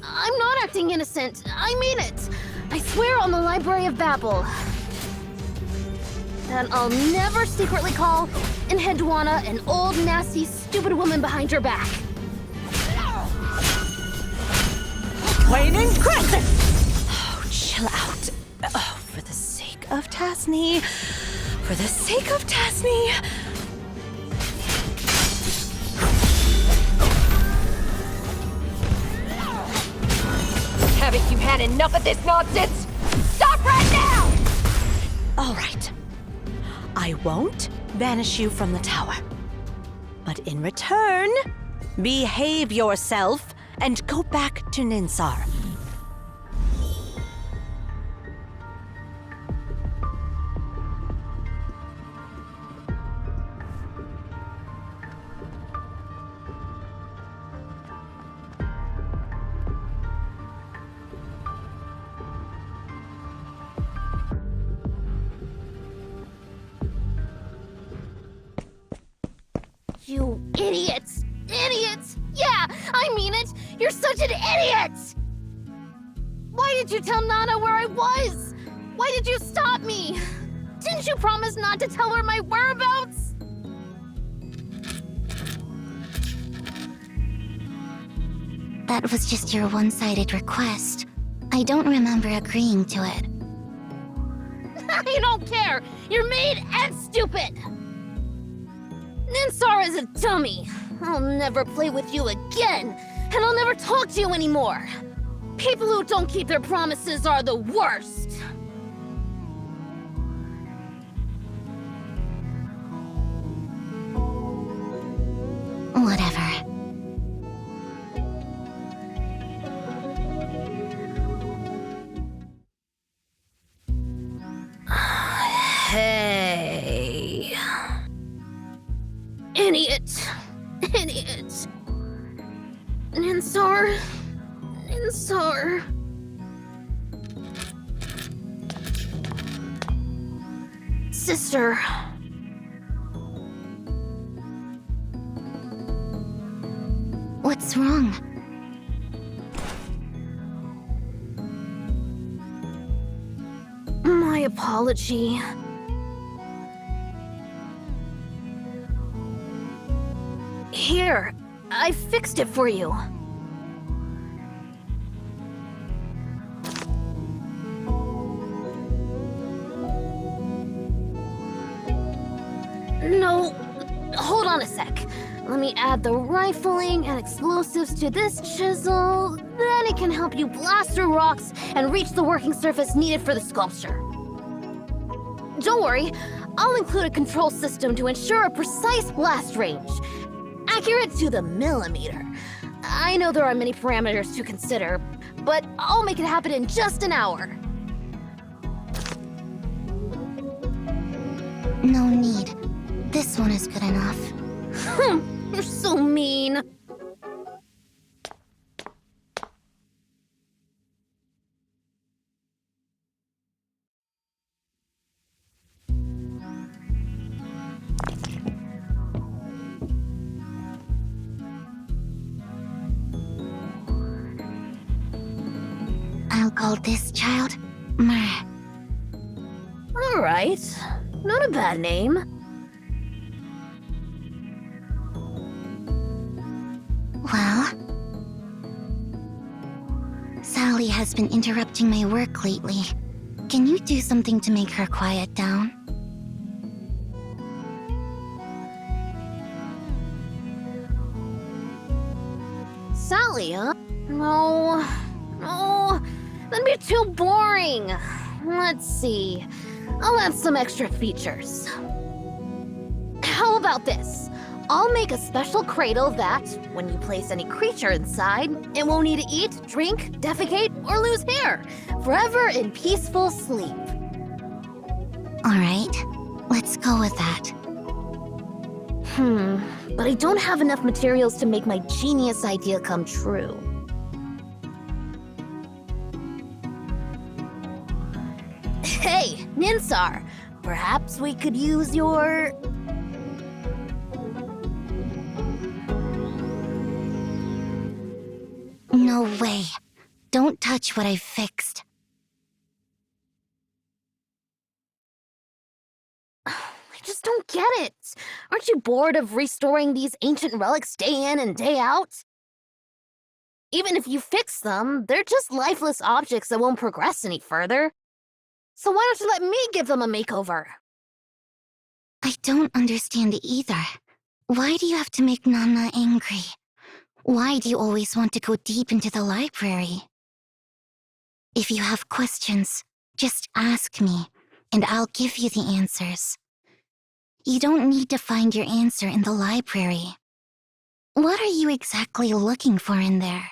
I'm not acting innocent. I mean it. I swear on the Library of Babel that I'll never secretly call Hedwana an old, nasty, stupid woman behind your back. Waning Crescent! Oh, chill out. Oh, for the sake of Tasney. For the sake of Tasney. Haven't you had enough of this nonsense? Stop right now! All right. I won't banish you from the tower. But in return, behave yourself and go back to Ninsar. You idiots! Idiots! Yeah, I mean it! You're such an idiot! Why did you tell Nana where I was? Why did you stop me? Didn't you promise not to tell her my whereabouts? That was just your one-sided request. I don't remember agreeing to it. I don't care! You're made and stupid! Ninsar is a dummy. I'll never play with you again, and I'll never talk to you anymore. People who don't keep their promises are the worst. Whatever. Hey. Idiot. Idiot. Ninsar. Ninsar. Sister. What's wrong? My apology. Here, I fixed it for you. No, hold on a sec. Let me add the rifling and explosives to this chisel. Then it can help you blast through rocks and reach the working surface needed for the sculpture. Don't worry, I'll include a control system to ensure a precise blast range. accurate to the millimeter. I know there are many parameters to consider, but I'll make it happen in just an hour. No need. This one is good enough. You're so mean. I'll call this child Mer. All right, not a bad name. Well, Sally has been interrupting my work lately. Can you do something to make her quiet down? Sally, huh? No, that'd be too boring. Let's see. I'll add some extra features. How about this? I'll make a special cradle that, when you place any creature inside, it won't need to eat, drink, defecate, or lose hair. Forever in peaceful sleep. Alright, let's go with that. But I don't have enough materials to make my genius idea come true. Hey, Ninsar, perhaps we could use your... No way. Don't touch what I've fixed. I just don't get it. Aren't you bored of restoring these ancient relics day in and day out? Even if you fix them, they're just lifeless objects that won't progress any further. So why don't you let me give them a makeover? I don't understand it either. Why do you have to make Nana angry? Why do you always want to go deep into the library? If you have questions, just ask me, and I'll give you the answers. You don't need to find your answer in the library. What are you exactly looking for in there?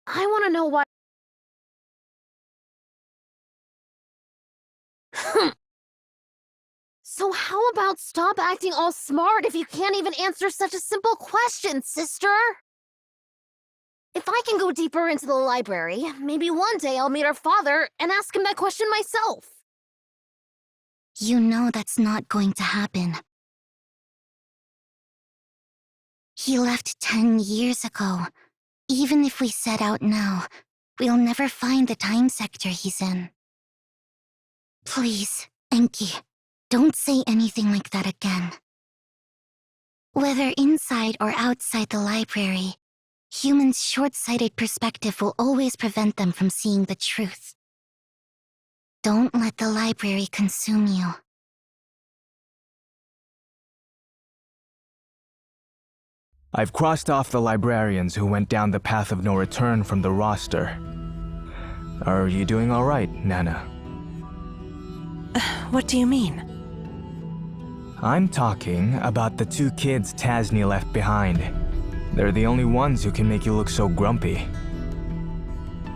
I want to know why... So how about stop acting all smart if you can't even answer such a simple question, sister? If I can go deeper into the library, maybe one day I'll meet our father and ask him that question myself. You know that's not going to happen. He left 10 years ago. Even if we set out now, we'll never find the time sector he's in. Please, Enki, don't say anything like that again. Whether inside or outside the library, humans' short-sighted perspective will always prevent them from seeing the truth. Don't let the library consume you. I've crossed off the librarians who went down the path of no return from the roster. Are you doing all right, Nana? What do you mean? I'm talking about the 2 kids Tasni left behind. They're the only ones who can make you look so grumpy.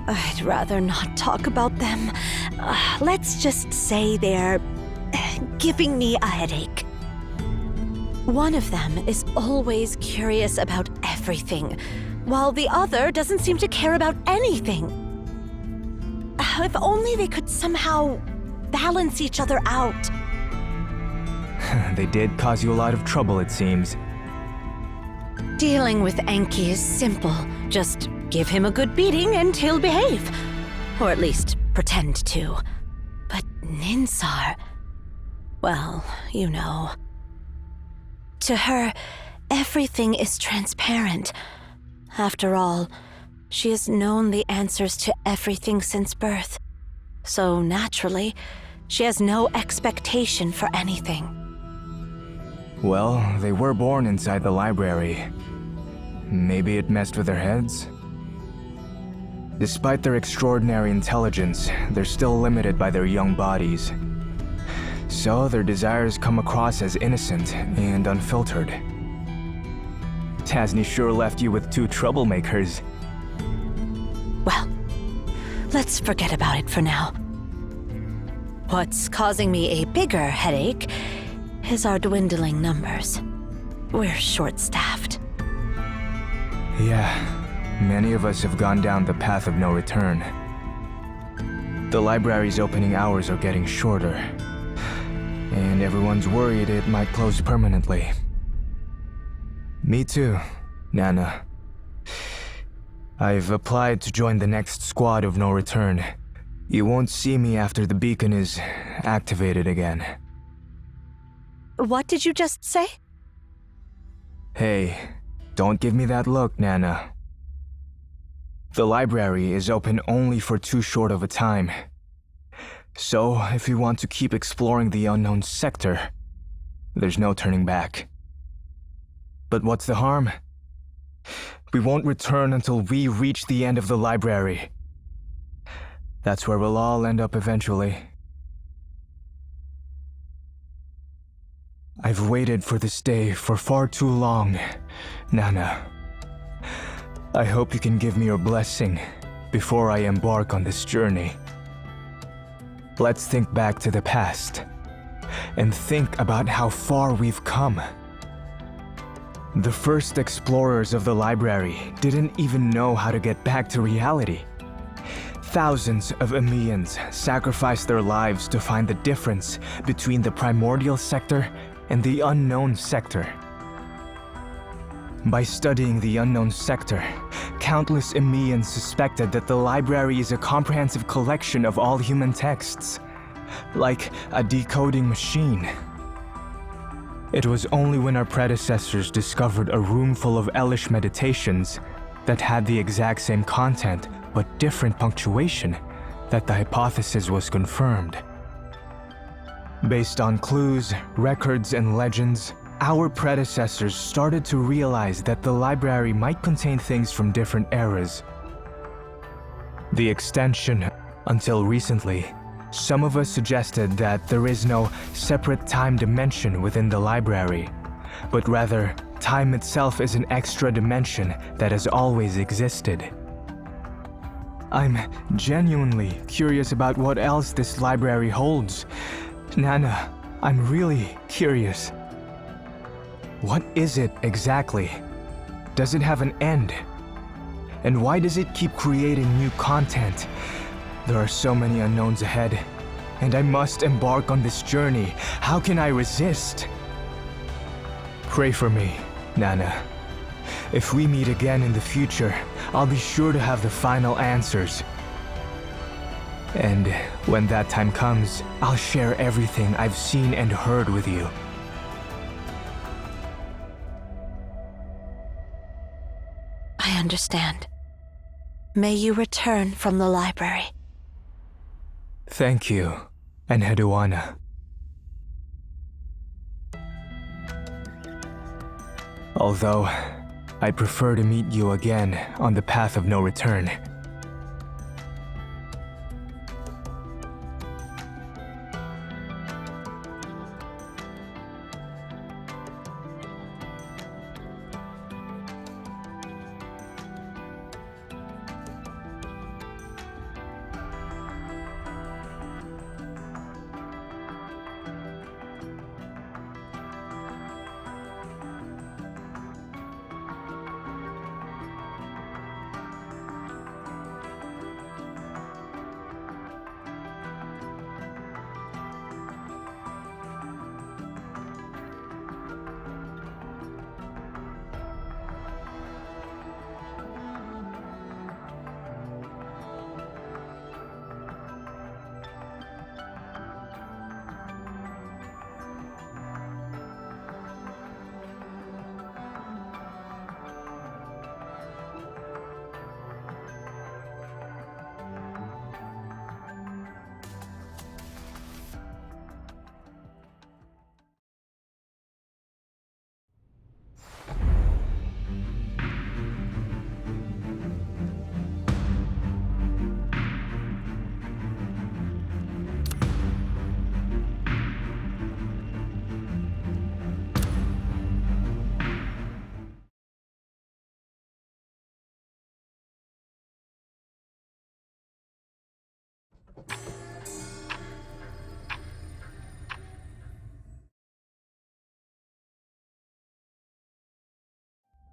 I'd rather not talk about them. Let's just say they're giving me a headache. One of them is always curious about everything, while the other doesn't seem to care about anything. If only they could somehow balance each other out. They did cause you a lot of trouble, it seems. Dealing with Enki is simple. Just give him a good beating and he'll behave. Or at least pretend to. But Ninsar... well, you know. To her, everything is transparent. After all, she has known the answers to everything since birth. So naturally, she has no expectation for anything. Well, they were born inside the library. Maybe it messed with their heads? Despite their extraordinary intelligence, they're still limited by their young bodies. So their desires come across as innocent and unfiltered. Tasni sure left you with two troublemakers. Well, let's forget about it for now. What's causing me a bigger headache is our dwindling numbers. We're short-staffed. Yeah, many of us have gone down the path of no return. The library's opening hours are getting shorter, and everyone's worried it might close permanently. Me too, Nana. I've applied to join the next squad of no return. You won't see me after the beacon is activated again. What did you just say? Hey, don't give me that look, Nana. The library is open only for too short of a time. So, if we want to keep exploring the unknown sector, there's no turning back. But what's the harm? We won't return until we reach the end of the library. That's where we'll all end up eventually. I've waited for this day for far too long, Nana. I hope you can give me your blessing before I embark on this journey. Let's think back to the past and think about how far we've come. The first explorers of the library didn't even know how to get back to reality. Thousands of Emians sacrificed their lives to find the difference between the primordial sector and the unknown sector. By studying the unknown sector, countless Emians suspected that the library is a comprehensive collection of all human texts, like a decoding machine. It was only when our predecessors discovered a room full of Elish meditations that had the exact same content but different punctuation that the hypothesis was confirmed. Based on clues, records, and legends, our predecessors started to realize that the library might contain things from different eras. The extension, until recently, some of us suggested that there is no separate time dimension within the library, but rather, time itself is an extra dimension that has always existed. I'm genuinely curious about what else this library holds. Nana, I'm really curious. What is it exactly? Does it have an end? And why does it keep creating new content? There are so many unknowns ahead, and I must embark on this journey. How can I resist? Pray for me, Nana. If we meet again in the future, I'll be sure to have the final answers. And when that time comes, I'll share everything I've seen and heard with you. I understand. May you return from the library. Thank you, Enheduanna. Although, I'd prefer to meet you again on the path of no return.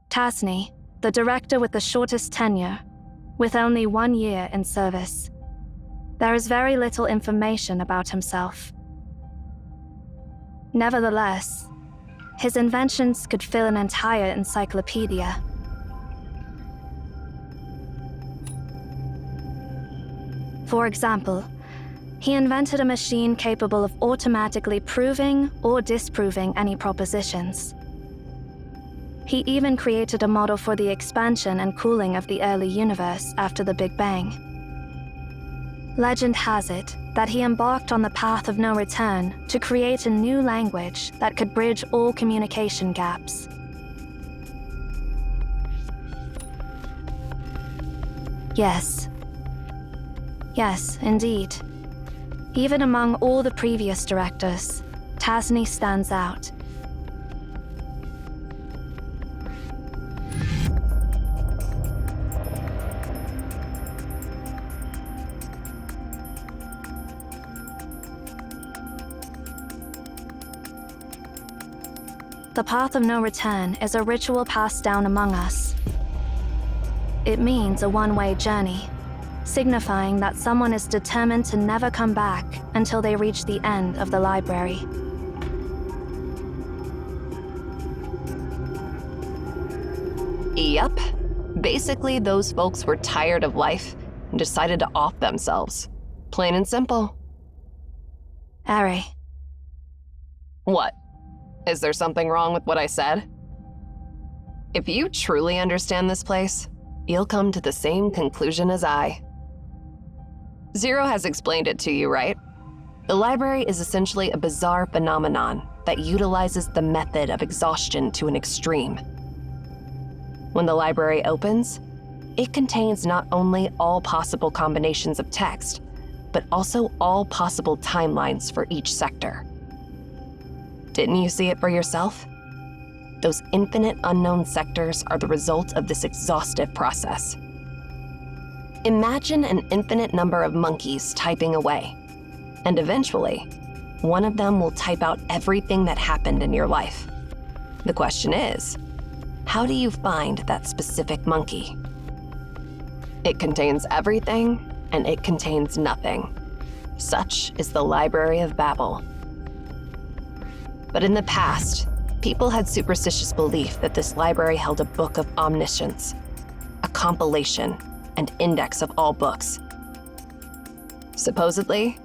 Tasney, the director with the shortest tenure, with only 1 year in service. There is very little information about himself. Nevertheless, his inventions could fill an entire encyclopedia. For example, he invented a machine capable of automatically proving or disproving any propositions. He even created a model for the expansion and cooling of the early universe after the Big Bang. Legend has it that he embarked on the path of no return to create a new language that could bridge all communication gaps. Yes, indeed. Even among all the previous directors, Tasney stands out. The path of no return is a ritual passed down among us. It means a one-way journey, signifying that someone is determined to never come back until they reach the end of the library. Yep. Basically, those folks were tired of life and decided to off themselves. Plain and simple. Eerie. What? Is there something wrong with what I said? If you truly understand this place, you'll come to the same conclusion as I. Zero has explained it to you, right? The library is essentially a bizarre phenomenon that utilizes the method of exhaustion to an extreme. When the library opens, it contains not only all possible combinations of text, but also all possible timelines for each sector. Didn't you see it for yourself? Those infinite unknown sectors are the result of this exhaustive process. Imagine an infinite number of monkeys typing away, and eventually, one of them will type out everything that happened in your life. The question is, how do you find that specific monkey? It contains everything, and it contains nothing. Such is the Library of Babel. But in the past, people had superstitious belief that this library held a book of omniscience, a compilation and index of all books. Supposedly,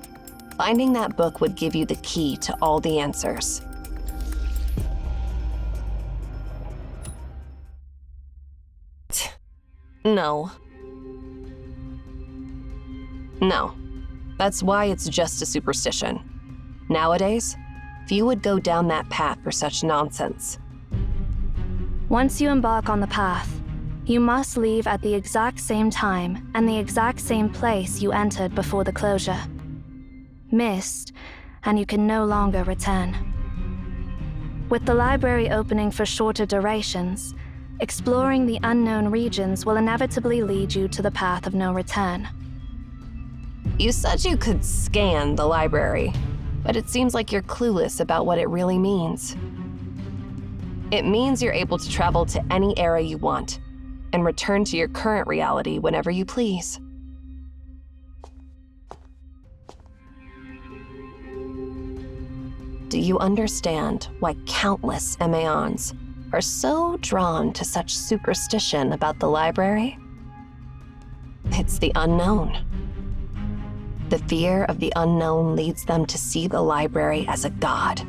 finding that book would give you the key to all the answers. No. That's why it's just a superstition. Nowadays, few would go down that path for such nonsense. Once you embark on the path, you must leave at the exact same time and the exact same place you entered before the closure. Missed, and you can no longer return. With the library opening for shorter durations, exploring the unknown regions will inevitably lead you to the path of no return. You said you could scan the library, but it seems like you're clueless about what it really means. It means you're able to travel to any era you want and return to your current reality whenever you please. Do you understand why countless Emaons are so drawn to such superstition about the library? It's the unknown. The fear of the unknown leads them to see the library as a god.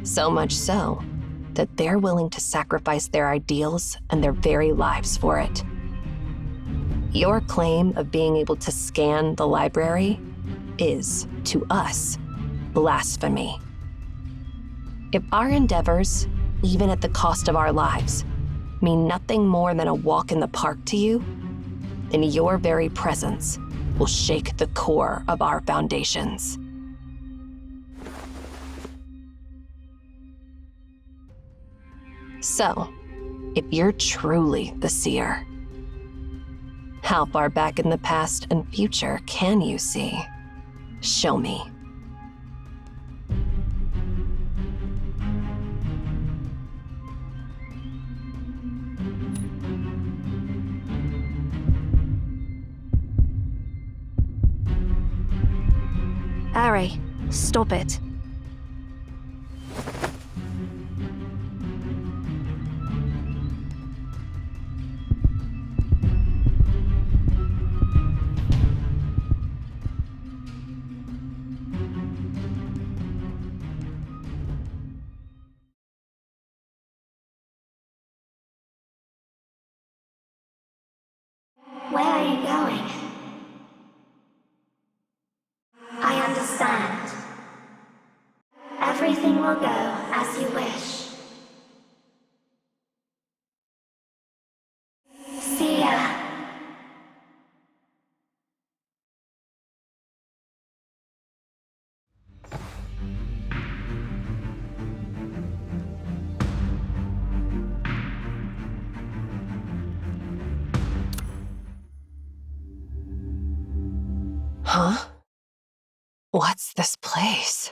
So much so that they're willing to sacrifice their ideals and their very lives for it. Your claim of being able to scan the library is, to us, blasphemy. If our endeavors, even at the cost of our lives, mean nothing more than a walk in the park to you, then your very presence will shake the core of our foundations. So, if you're truly the seer, how far back in the past and future can you see? Show me. Eerie, stop it. Where are you going? I understand. Everything will go as you wish. See ya. Huh? What's this place?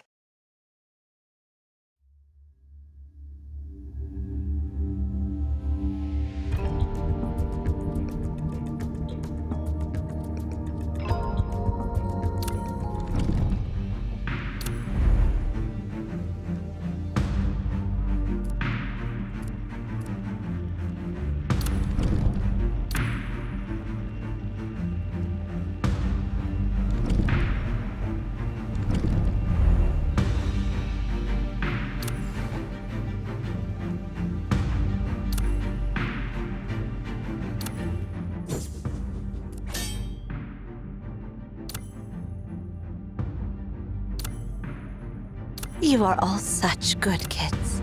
You are all such good kids.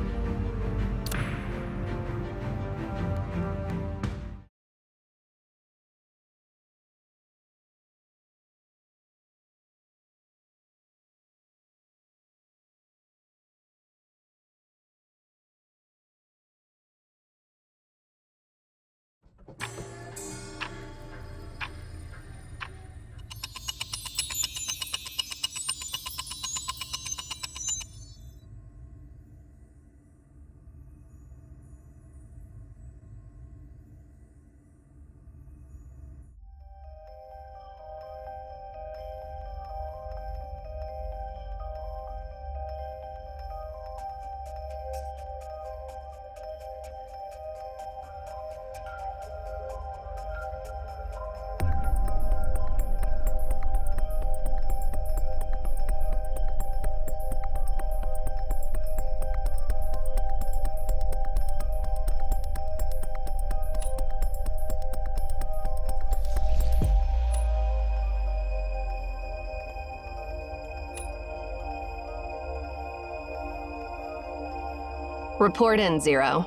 Report in, Zero.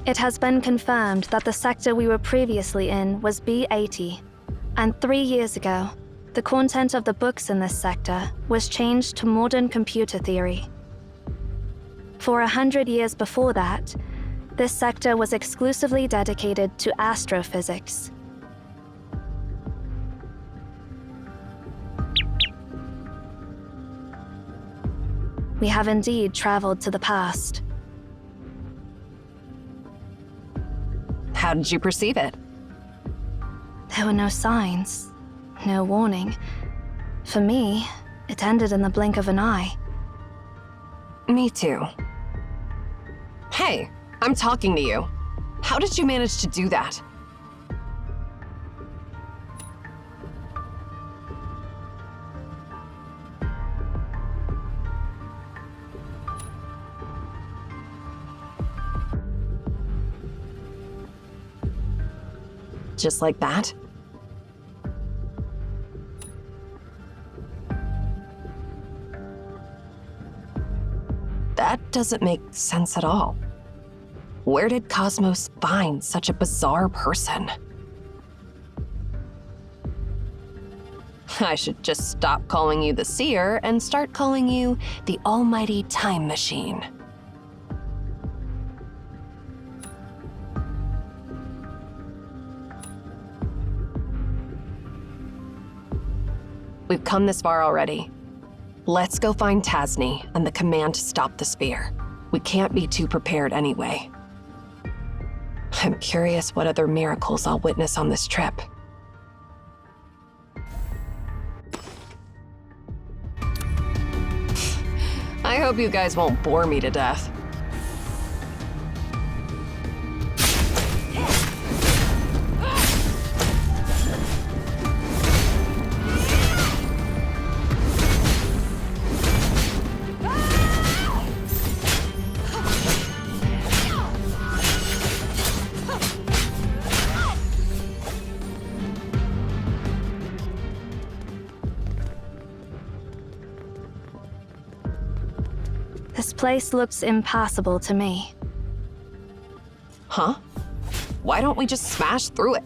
It has been confirmed that the sector we were previously in was B80, and 3 years ago, the content of the books in this sector was changed to modern computer theory. For 100 years before that, this sector was exclusively dedicated to astrophysics. We have indeed traveled to the past. How did you perceive it? There were no signs, no warning. For me, it ended in the blink of an eye. Me too. Hey, I'm talking to you. How did you manage to do that? Just like that? That doesn't make sense at all. Where did Cosmos find such a bizarre person? I should just stop calling you the Seer and start calling you the Almighty Time Machine. We've come this far already. Let's go find Tasni and the command to stop the spear. We can't be too prepared anyway. I'm curious what other miracles I'll witness on this trip. I hope you guys won't bore me to death. This place looks impassable to me. Huh? Why don't we just smash through it?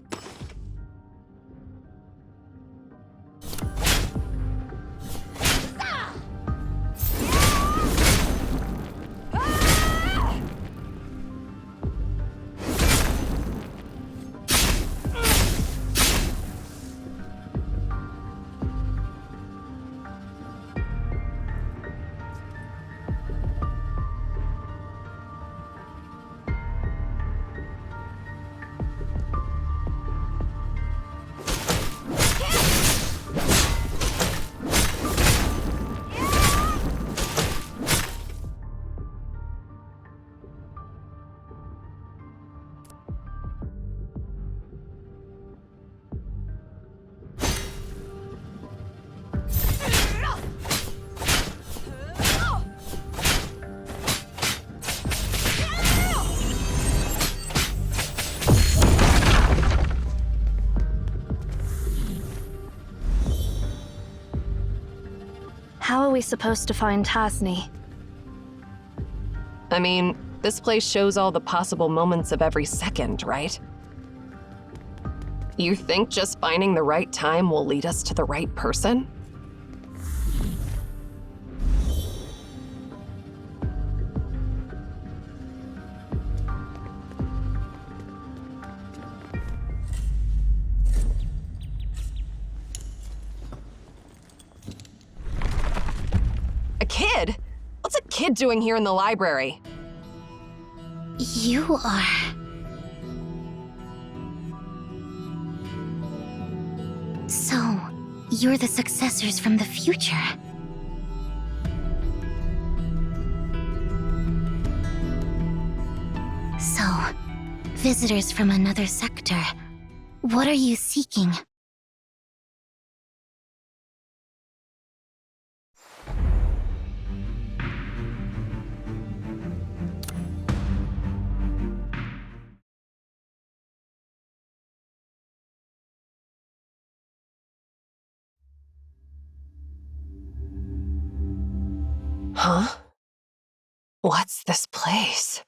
How are we supposed to find Tasni? I mean, this place shows all the possible moments of every second, right? You think just finding the right time will lead us to the right person? A kid? What's a kid doing here in the library? You are... So, you're the successors from the future. So, visitors from another sector. What are you seeking? Huh? What's this place?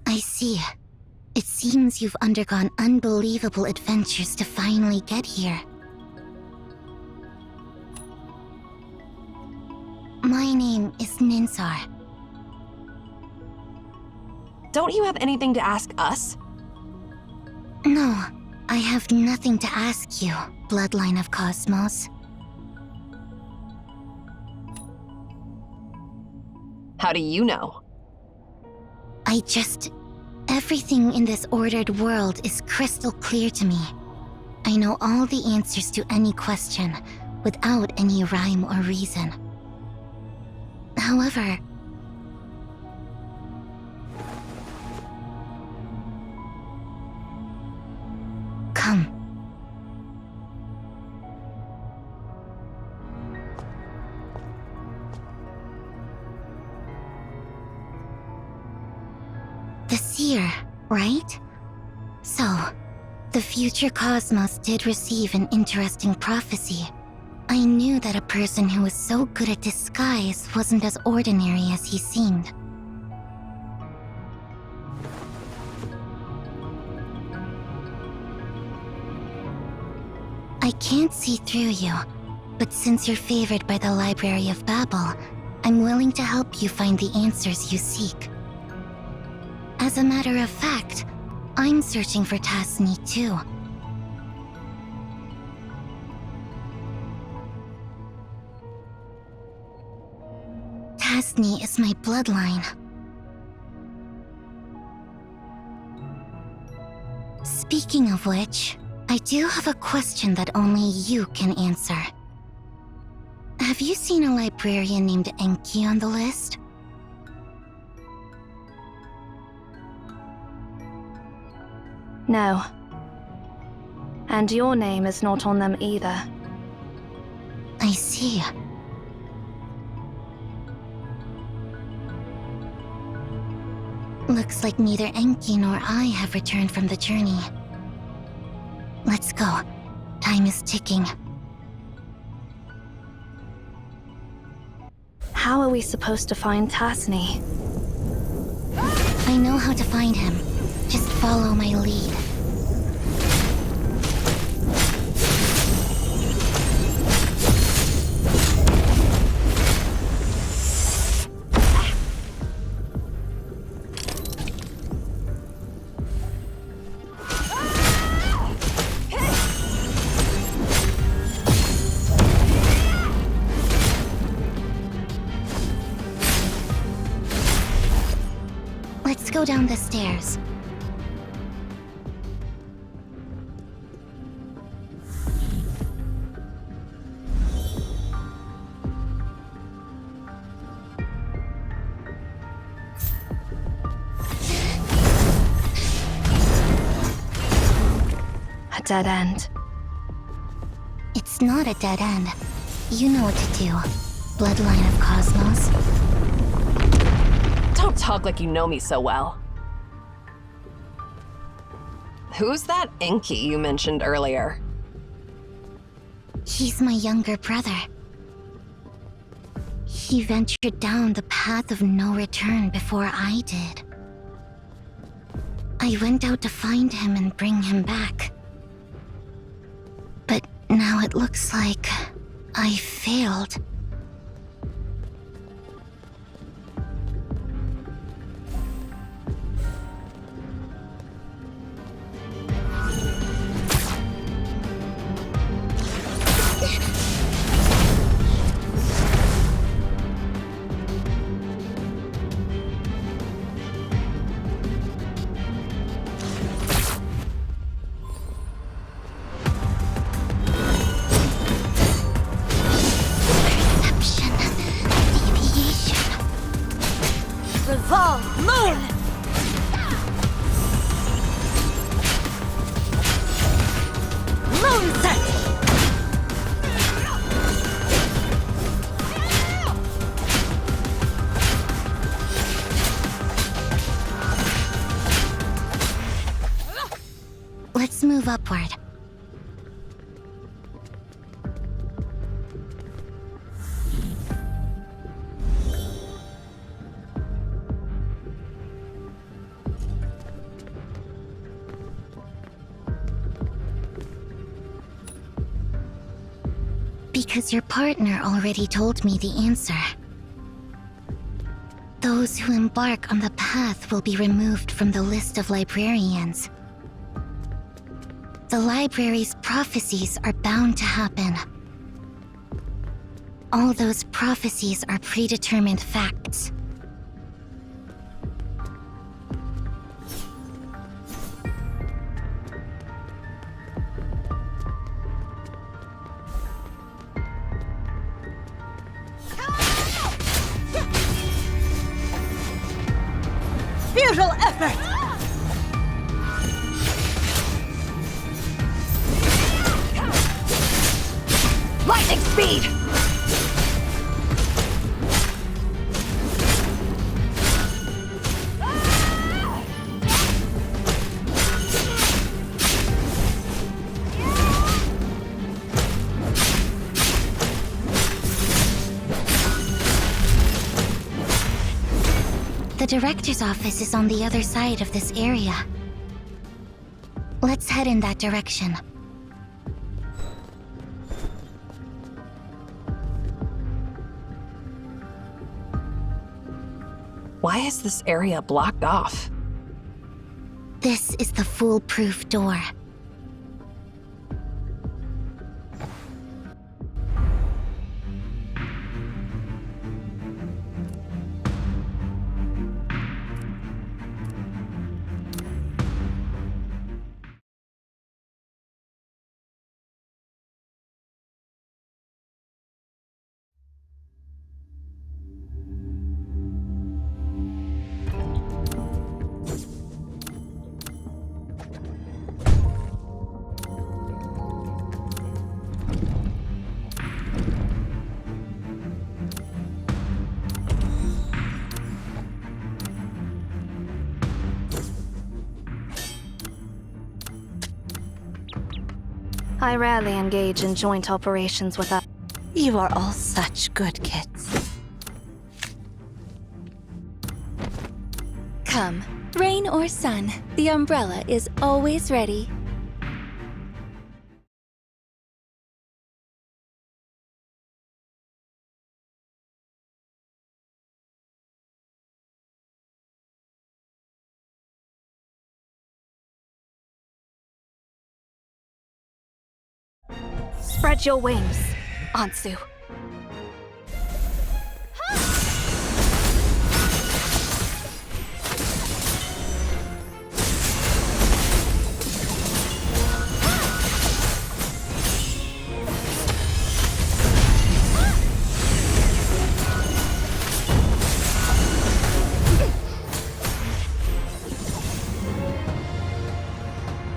I see. It seems you've undergone unbelievable adventures to finally get here. My name is Ninsar. Don't you have anything to ask us? No, I have nothing to ask you, Bloodline of Cosmos. How do you know? Everything in this ordered world is crystal clear to me. I know all the answers to any question, without any rhyme or reason. However, Come. The seer, right? So, the future cosmos did receive an interesting prophecy. I knew that a person who was so good at disguise wasn't as ordinary as he seemed. I can't see through you, but since you're favored by the Library of Babel, I'm willing to help you find the answers you seek. As a matter of fact, I'm searching for Tasni too. Tasni is my bloodline. Speaking of which, I do have a question that only you can answer. Have you seen a librarian named Enki on the list? No. And your name is not on them either. I see. Looks like neither Enki nor I have returned from the journey. Let's go. Time is ticking. How are we supposed to find Tasni? I know how to find him. Just follow my lead. Let's go down the stairs. A dead end. It's not a dead end. You know what to do. Bloodline of Cosmos. Don't talk like you know me so well. Who's that Enki you mentioned earlier? He's my younger brother. He ventured down the path of no return before I did. I went out to find him and bring him back. But now it looks like I failed. Let's move upward. Because your partner already told me the answer. Those who embark on the path will be removed from the list of librarians. The library's prophecies are bound to happen. All those prophecies are predetermined facts. Futile effort! speed! The director's office is on the other side of this area. Let's head in that direction. Why is this area blocked off? This is the foolproof door. I rarely engage in joint operations with others. You are all such good kids. Come, rain or sun, the umbrella is always ready. Spread your wings, Ansu.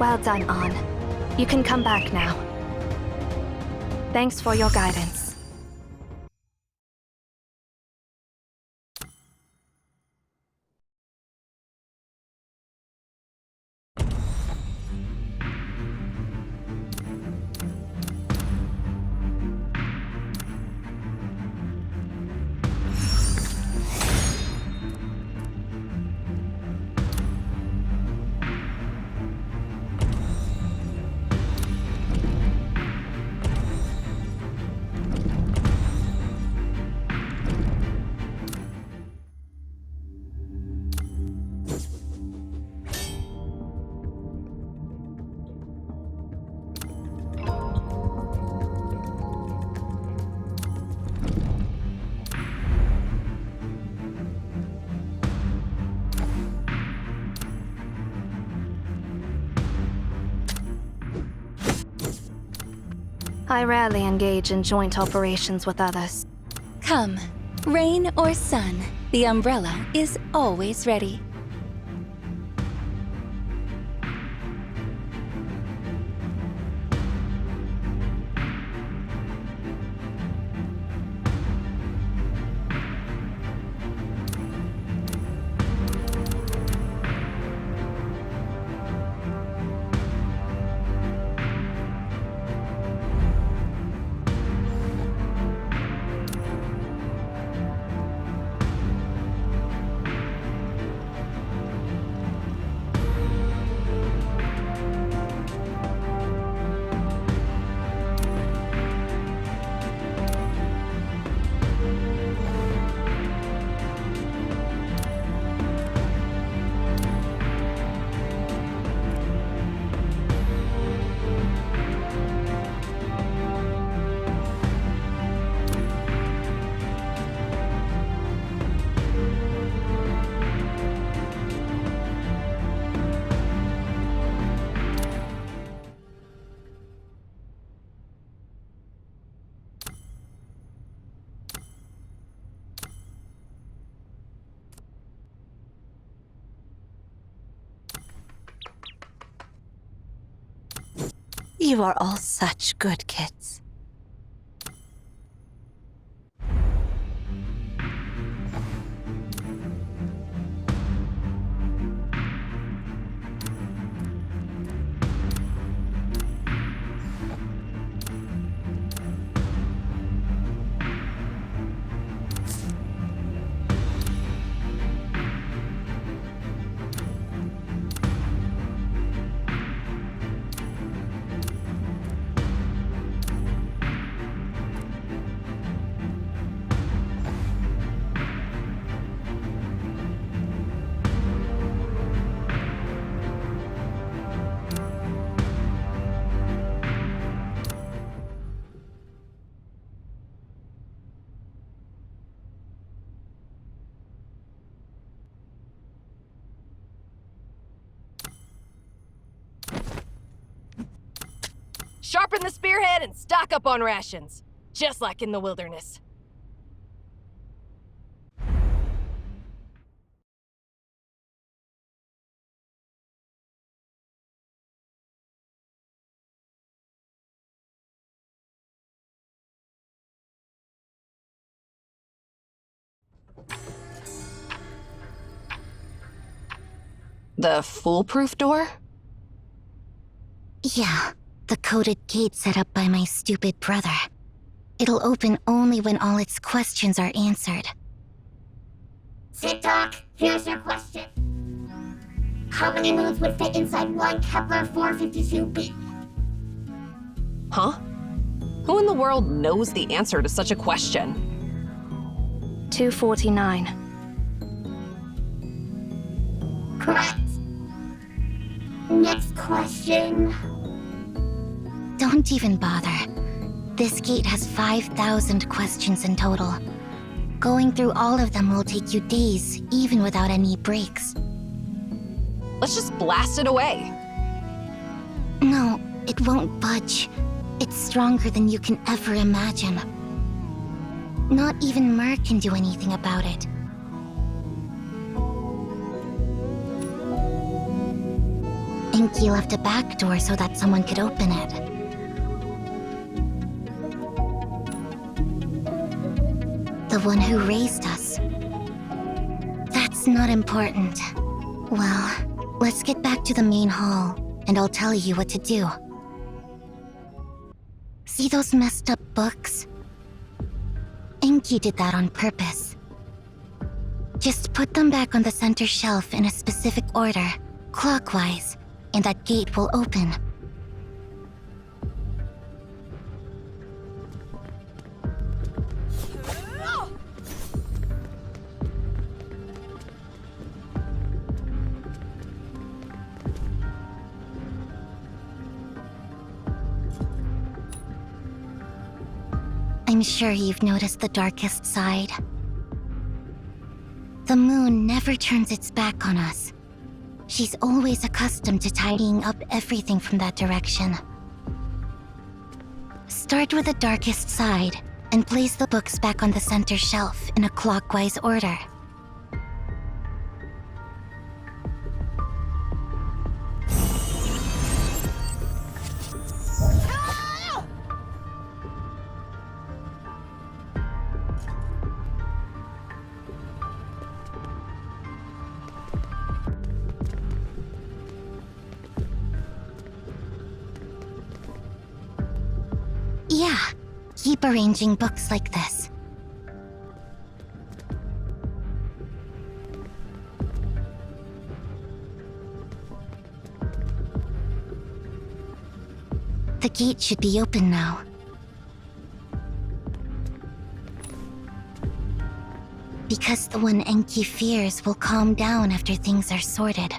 Well done, An. You can come back now. Thanks for your guidance. I rarely engage in joint operations with others. Come, rain or sun, the umbrella is always ready. You are all such good kids. Sharpen the spearhead and stock up on rations. Just like in the wilderness. The foolproof door? Yeah, the coded gate set up by my stupid brother. It'll open only when all its questions are answered. Sit, Doc. Here's your question. How many moons would fit inside one Kepler 452b? Huh? Who in the world knows the answer to such a question? 249. Correct. Next question. Don't even bother. This gate has 5,000 questions in total. Going through all of them will take you days, even without any breaks. Let's just blast it away. No, it won't budge. It's stronger than you can ever imagine. Not even Mer can do anything about it. Enki left a back door so that someone could open it. The one who raised us. That's not important. Well, let's get back to the main hall, and I'll tell you what to do. See those messed up books? Enki did that on purpose. Just put them back on the center shelf in a specific order, clockwise, and that gate will open. I'm sure you've noticed the darkest side. The moon never turns its back on us. She's always accustomed to tidying up everything from that direction. Start with the darkest side, and place the books back on the center shelf in a clockwise order. Yeah, keep arranging books like this. The gate should be open now. Because the one Enki fears will calm down after things are sorted.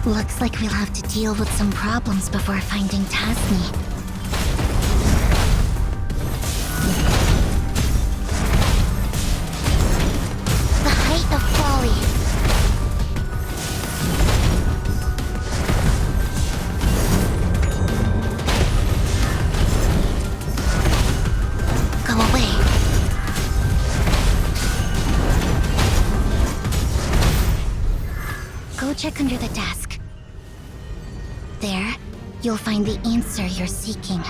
Looks like we'll have to deal with some problems before finding Tasni. The height of folly. Go away. Go check under the desk. There, you'll find the answer you're seeking.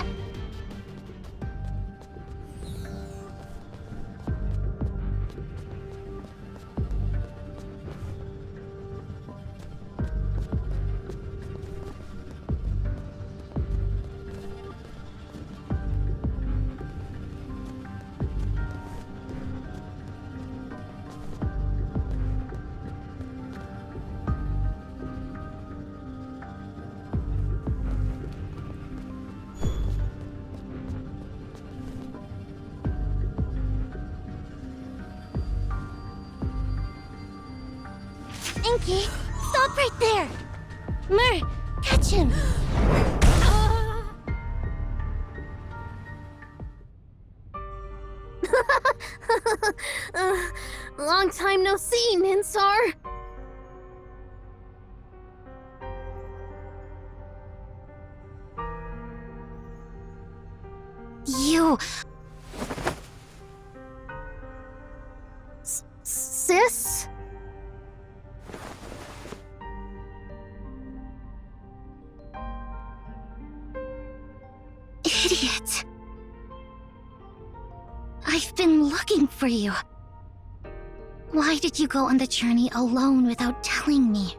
Enki, stop right there! Mer, catch him! Long time no see, Ninsar. You... Sis? Idiot. I've been looking for you. Why did you go on the journey alone without telling me?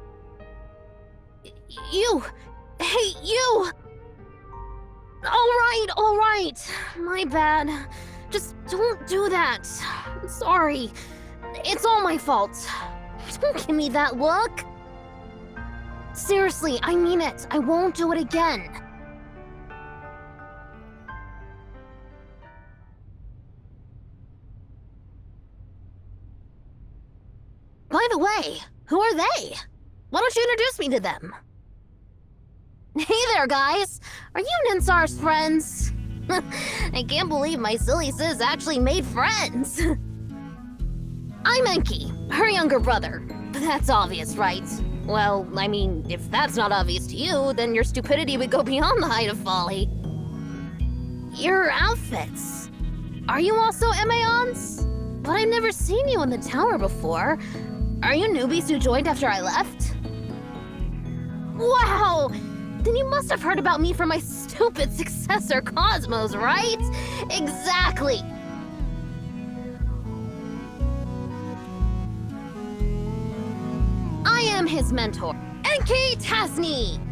You! Hey, you! All right. My bad. Just don't do that. I'm sorry. It's all my fault. Don't give me that look. Seriously, I mean it. I won't do it again. By the way, who are they? Why don't you introduce me to them? Hey there, guys! Are you Ninsar's friends? I can't believe my silly sis actually made friends! I'm Enki, her younger brother. That's obvious, right? Well, I mean, if that's not obvious to you, then your stupidity would go beyond the height of folly. Your outfits. Are you also Emaons? But I've never seen you in the tower before. Are you newbies who joined after I left? Wow! Then you must have heard about me from my stupid successor, Cosmos, right? Exactly! I am his mentor, Enki Tasni!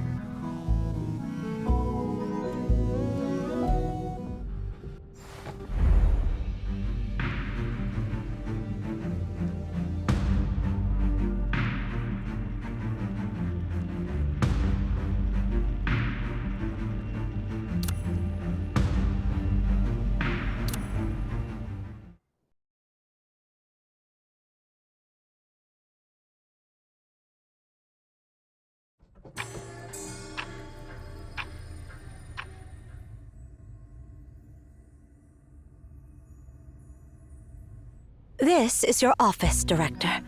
This is your office, Director.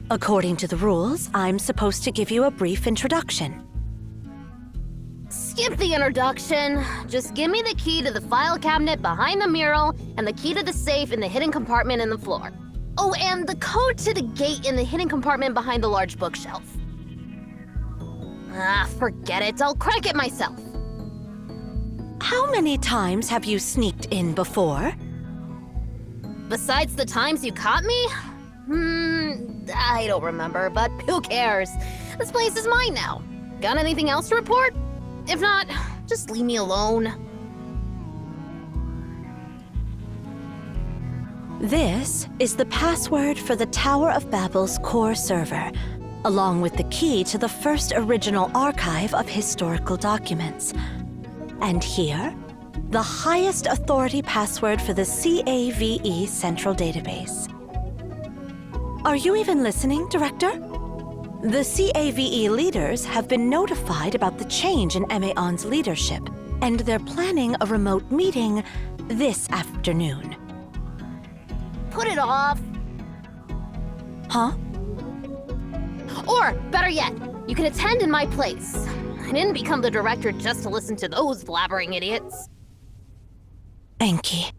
According to the rules, I'm supposed to give you a brief introduction. Skip the introduction. Just give me the key to the file cabinet behind the mural and the key to the safe in the hidden compartment in the floor. Oh, and the code to the gate in the hidden compartment behind the large bookshelf. Ah, forget it. I'll crack it myself. How many times have you sneaked in before? Besides the times you caught me? I don't remember, but who cares? This place is mine now. Got anything else to report? If not, just leave me alone. This is the password for the Tower of Babel's core server, along with the key to the first original archive of historical documents. And here, the highest authority password for the CAVE Central Database. Are you even listening, Director? The CAVE leaders have been notified about the change in Emaon's leadership, and they're planning a remote meeting this afternoon. Put it off. Huh? Or, better yet, you can attend in my place. I didn't become the director just to listen to those blabbering idiots. Enki.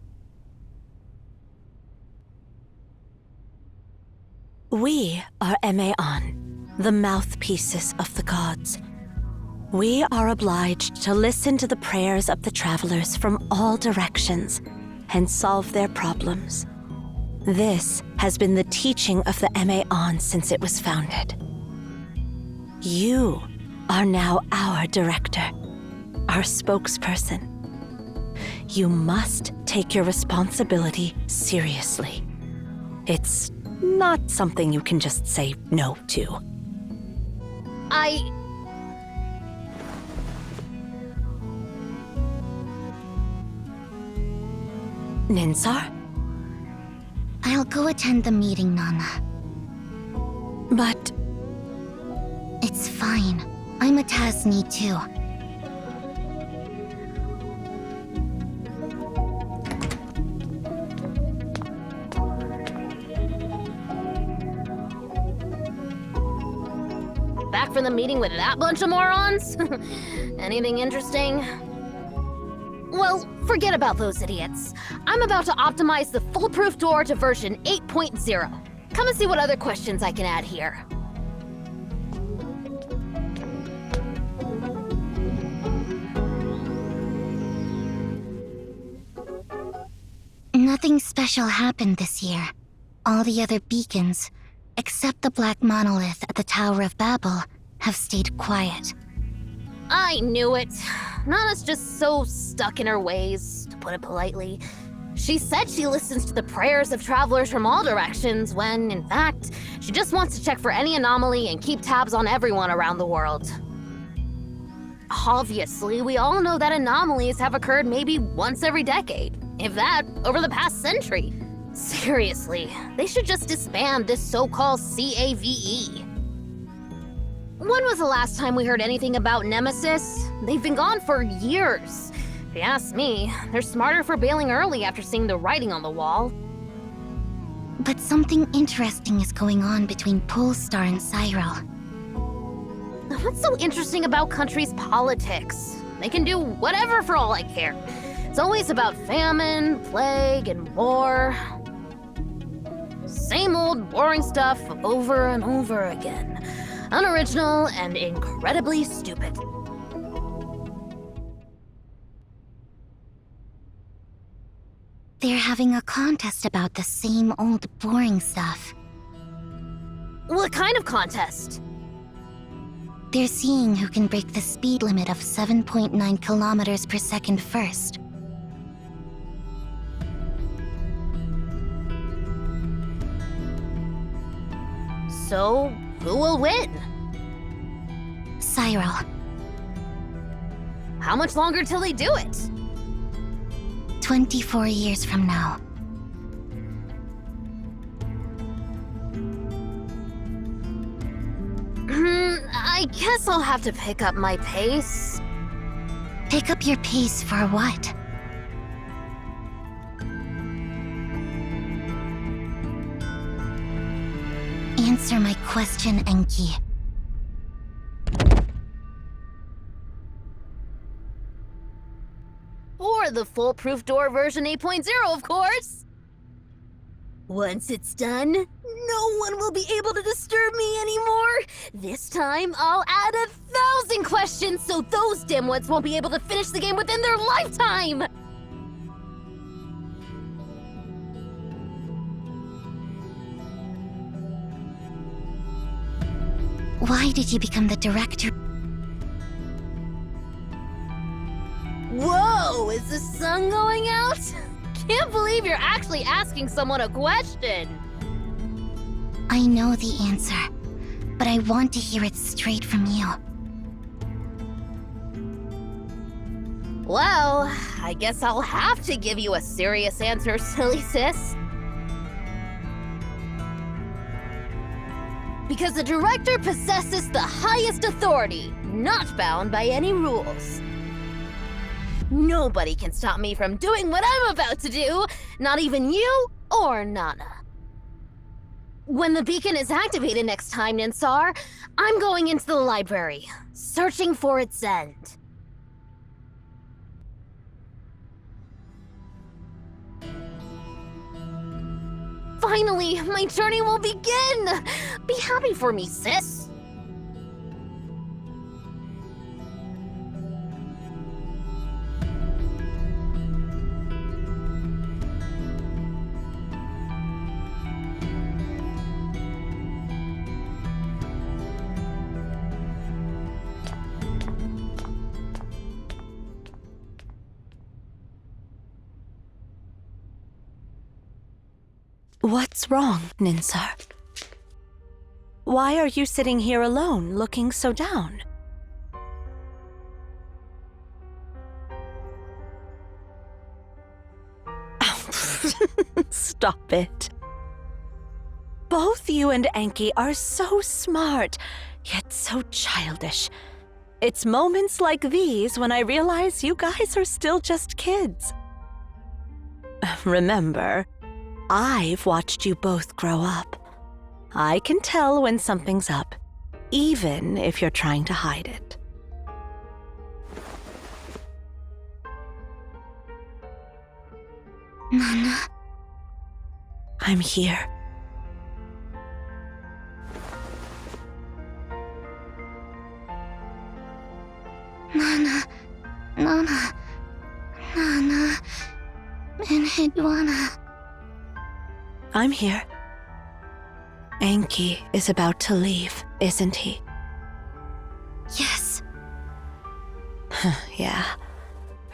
We are Emaon, the mouthpieces of the gods. We are obliged to listen to the prayers of the travelers from all directions and solve their problems. This has been the teaching of the Emaon since it was founded. You are now our director, our spokesperson. You must take your responsibility seriously. It's not something you can just say no to. Ninsar? I'll go attend the meeting, Nana. But It's fine. I'm a Tasni too. Back from the meeting with that bunch of morons? Anything interesting? Well, forget about those idiots. I'm about to optimize the foolproof door to version 8.0. Come and see what other questions I can add here. Nothing special happened this year. All the other beacons, except the black monolith at the Tower of Babel, have stayed quiet. I knew it. Nana's just so stuck in her ways, to put it politely. She said she listens to the prayers of travelers from all directions when, in fact, she just wants to check for any anomaly and keep tabs on everyone around the world. Obviously, we all know that anomalies have occurred maybe once every decade, if that, over the past century. Seriously, they should just disband this so-called CAVE. When was the last time we heard anything about Nemesis? They've been gone for years. If you ask me, they're smarter for bailing early after seeing the writing on the wall. But something interesting is going on between Polestar and Cyril. What's so interesting about countries' politics? They can do whatever for all I care. It's always about famine, plague, and war. Same old boring stuff over and over again. Unoriginal and incredibly stupid. They're having a contest about the same old boring stuff. What kind of contest? They're seeing who can break the speed limit of 7.9 kilometers per second first. So, who will win? Cyril. How much longer till they do it? 24 years from now. I guess I'll have to pick up my pace. Pick up your pace for what? Answer my question, Enki. Or the foolproof door version 8.0, of course! Once it's done, no one will be able to disturb me anymore! This time, I'll add 1,000 questions so those dimwits won't be able to finish the game within their lifetime! Why did you become the director? Whoa, is the sun going out? Can't believe you're actually asking someone a question. I know the answer, but I want to hear it straight from you. Well, I guess I'll have to give you a serious answer, silly sis. Because the director possesses the highest authority, not bound by any rules. Nobody can stop me from doing what I'm about to do, not even you or Nana. When the beacon is activated next time, Ninsar, I'm going into the library, searching for its end. Finally, my journey will begin! Be happy for me, sis! What's wrong, Ninsar? Why are you sitting here alone, looking so down? Stop it. Both you and Enki are so smart, yet so childish. It's moments like these when I realize you guys are still just kids. Remember, I've watched you both grow up. I can tell when something's up, even if you're trying to hide it. Nana. I'm here. Nana. Nana. Nana. Enhidwana. I'm here. Enki is about to leave, isn't he? Yes. Yeah.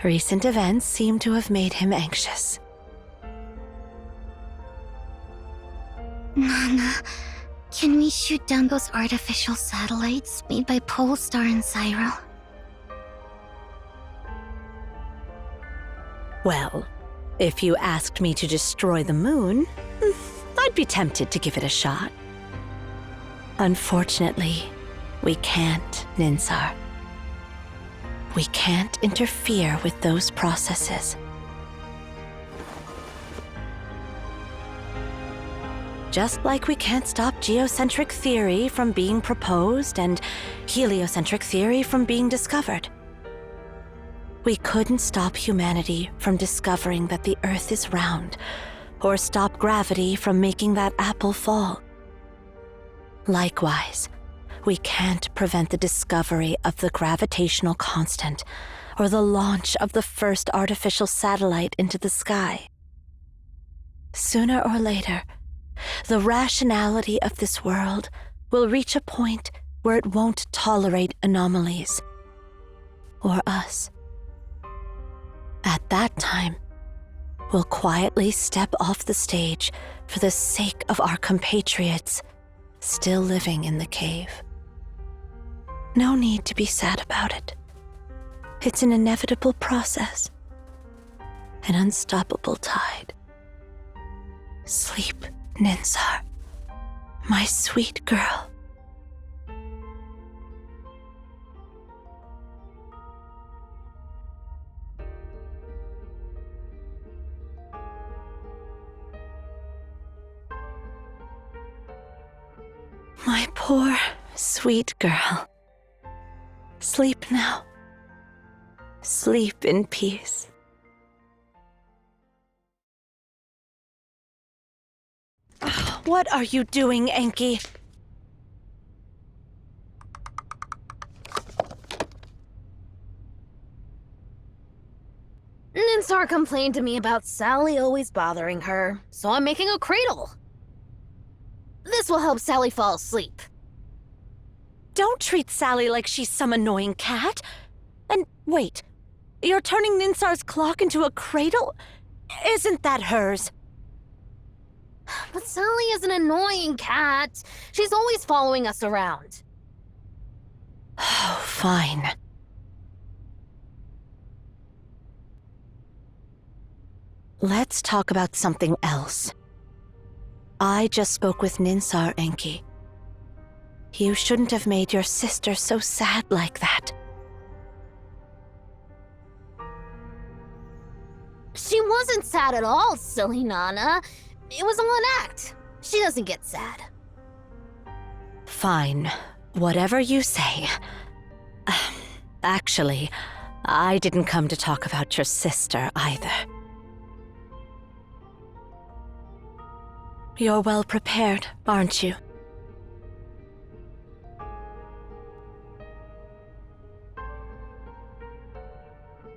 Recent events seem to have made him anxious. Nana, can we shoot down those artificial satellites made by Polestar and Cyril? Well, if you asked me to destroy the moon, I'd be tempted to give it a shot. Unfortunately, we can't, Ninsar. We can't interfere with those processes. Just like we can't stop geocentric theory from being proposed and heliocentric theory from being discovered. We couldn't stop humanity from discovering that the Earth is round, or stop gravity from making that apple fall. Likewise, we can't prevent the discovery of the gravitational constant, or the launch of the first artificial satellite into the sky. Sooner or later, the rationality of this world will reach a point where it won't tolerate anomalies, or us. At that time, we'll quietly step off the stage for the sake of our compatriots still living in the cave. No need to be sad about it. It's an inevitable process, an unstoppable tide. Sleep, Ninsar, my sweet girl. My poor, sweet girl. Sleep now. Sleep in peace. What are you doing, Enki? Ninsar complained to me about Sally always bothering her, so I'm making a cradle. This will help Sally fall asleep. Don't treat Sally like she's some annoying cat. And wait, you're turning Ninsar's clock into a cradle? Isn't that hers? But Sally is an annoying cat. She's always following us around. Oh, fine. Let's talk about something else. I just spoke with Ninsar, Enki. You shouldn't have made your sister so sad like that. She wasn't sad at all, silly Nana. It was all an act. She doesn't get sad. Fine. Whatever you say. Actually, I didn't come to talk about your sister either. You're well prepared, aren't you?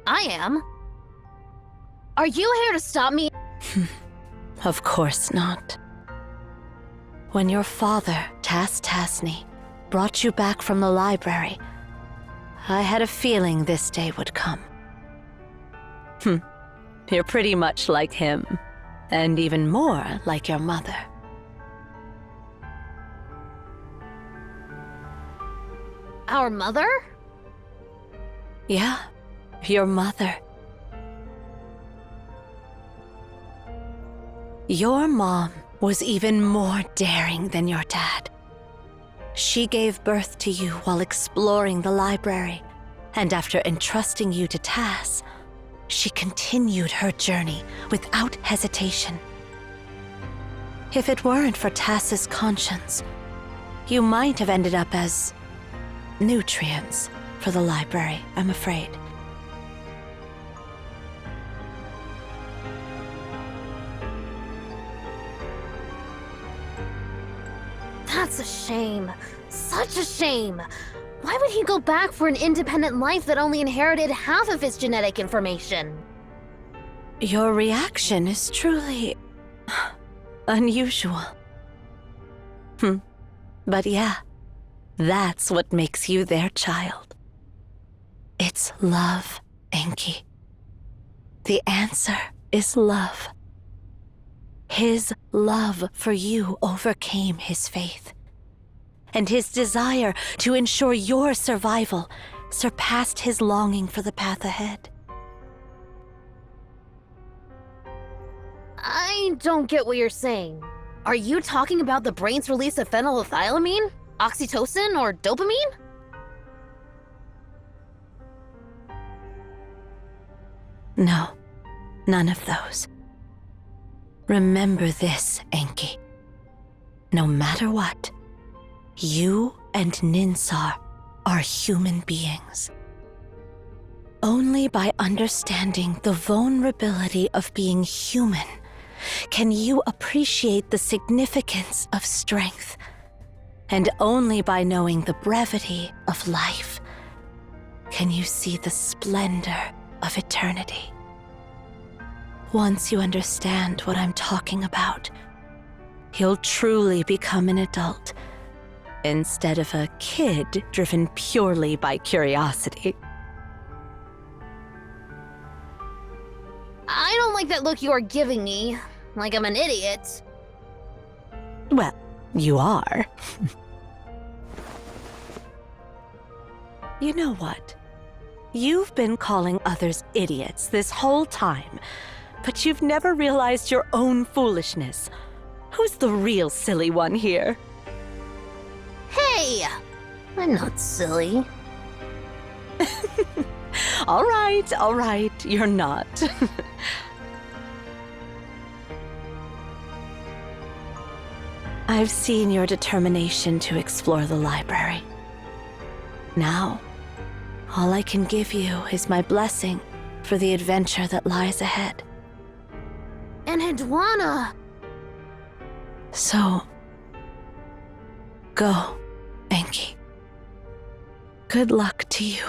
I am. Are you here to stop me? Of course not. When your father, Tasney, brought you back from the library, I had a feeling this day would come. You're pretty much like him, and even more like your mother. Our mother? Yeah, your mother. Your mom was even more daring than your dad. She gave birth to you while exploring the library, and after entrusting you to Tass, she continued her journey without hesitation. If it weren't for Tass's conscience, you might have ended up as nutrients for the library, I'm afraid. That's a shame. Such a shame. Why would he go back for an independent life that only inherited half of his genetic information? Your reaction is truly unusual. But yeah, that's what makes you their child. It's love, Enki. The answer is love. His love for you overcame his faith, and his desire to ensure your survival surpassed his longing for the path ahead. I don't get what you're saying. Are you talking about the brain's release of phenylethylamine, oxytocin, or dopamine? No, none of those. Remember this, Enki. No matter what, you and Ninsar are human beings. Only by understanding the vulnerability of being human can you appreciate the significance of strength. And only by knowing the brevity of life can you see the splendor of eternity. Once you understand what I'm talking about, you'll truly become an adult instead of a kid driven purely by curiosity. I don't like that look you are giving me, like I'm an idiot. Well, you are. You know what? You've been calling others idiots this whole time, but you've never realized your own foolishness. Who's the real silly one here? Hey! I'm not silly. All right, you're not. I've seen your determination to explore the library. Now, all I can give you is my blessing for the adventure that lies ahead. And Hedwana! So, go, Enki. Good luck to you.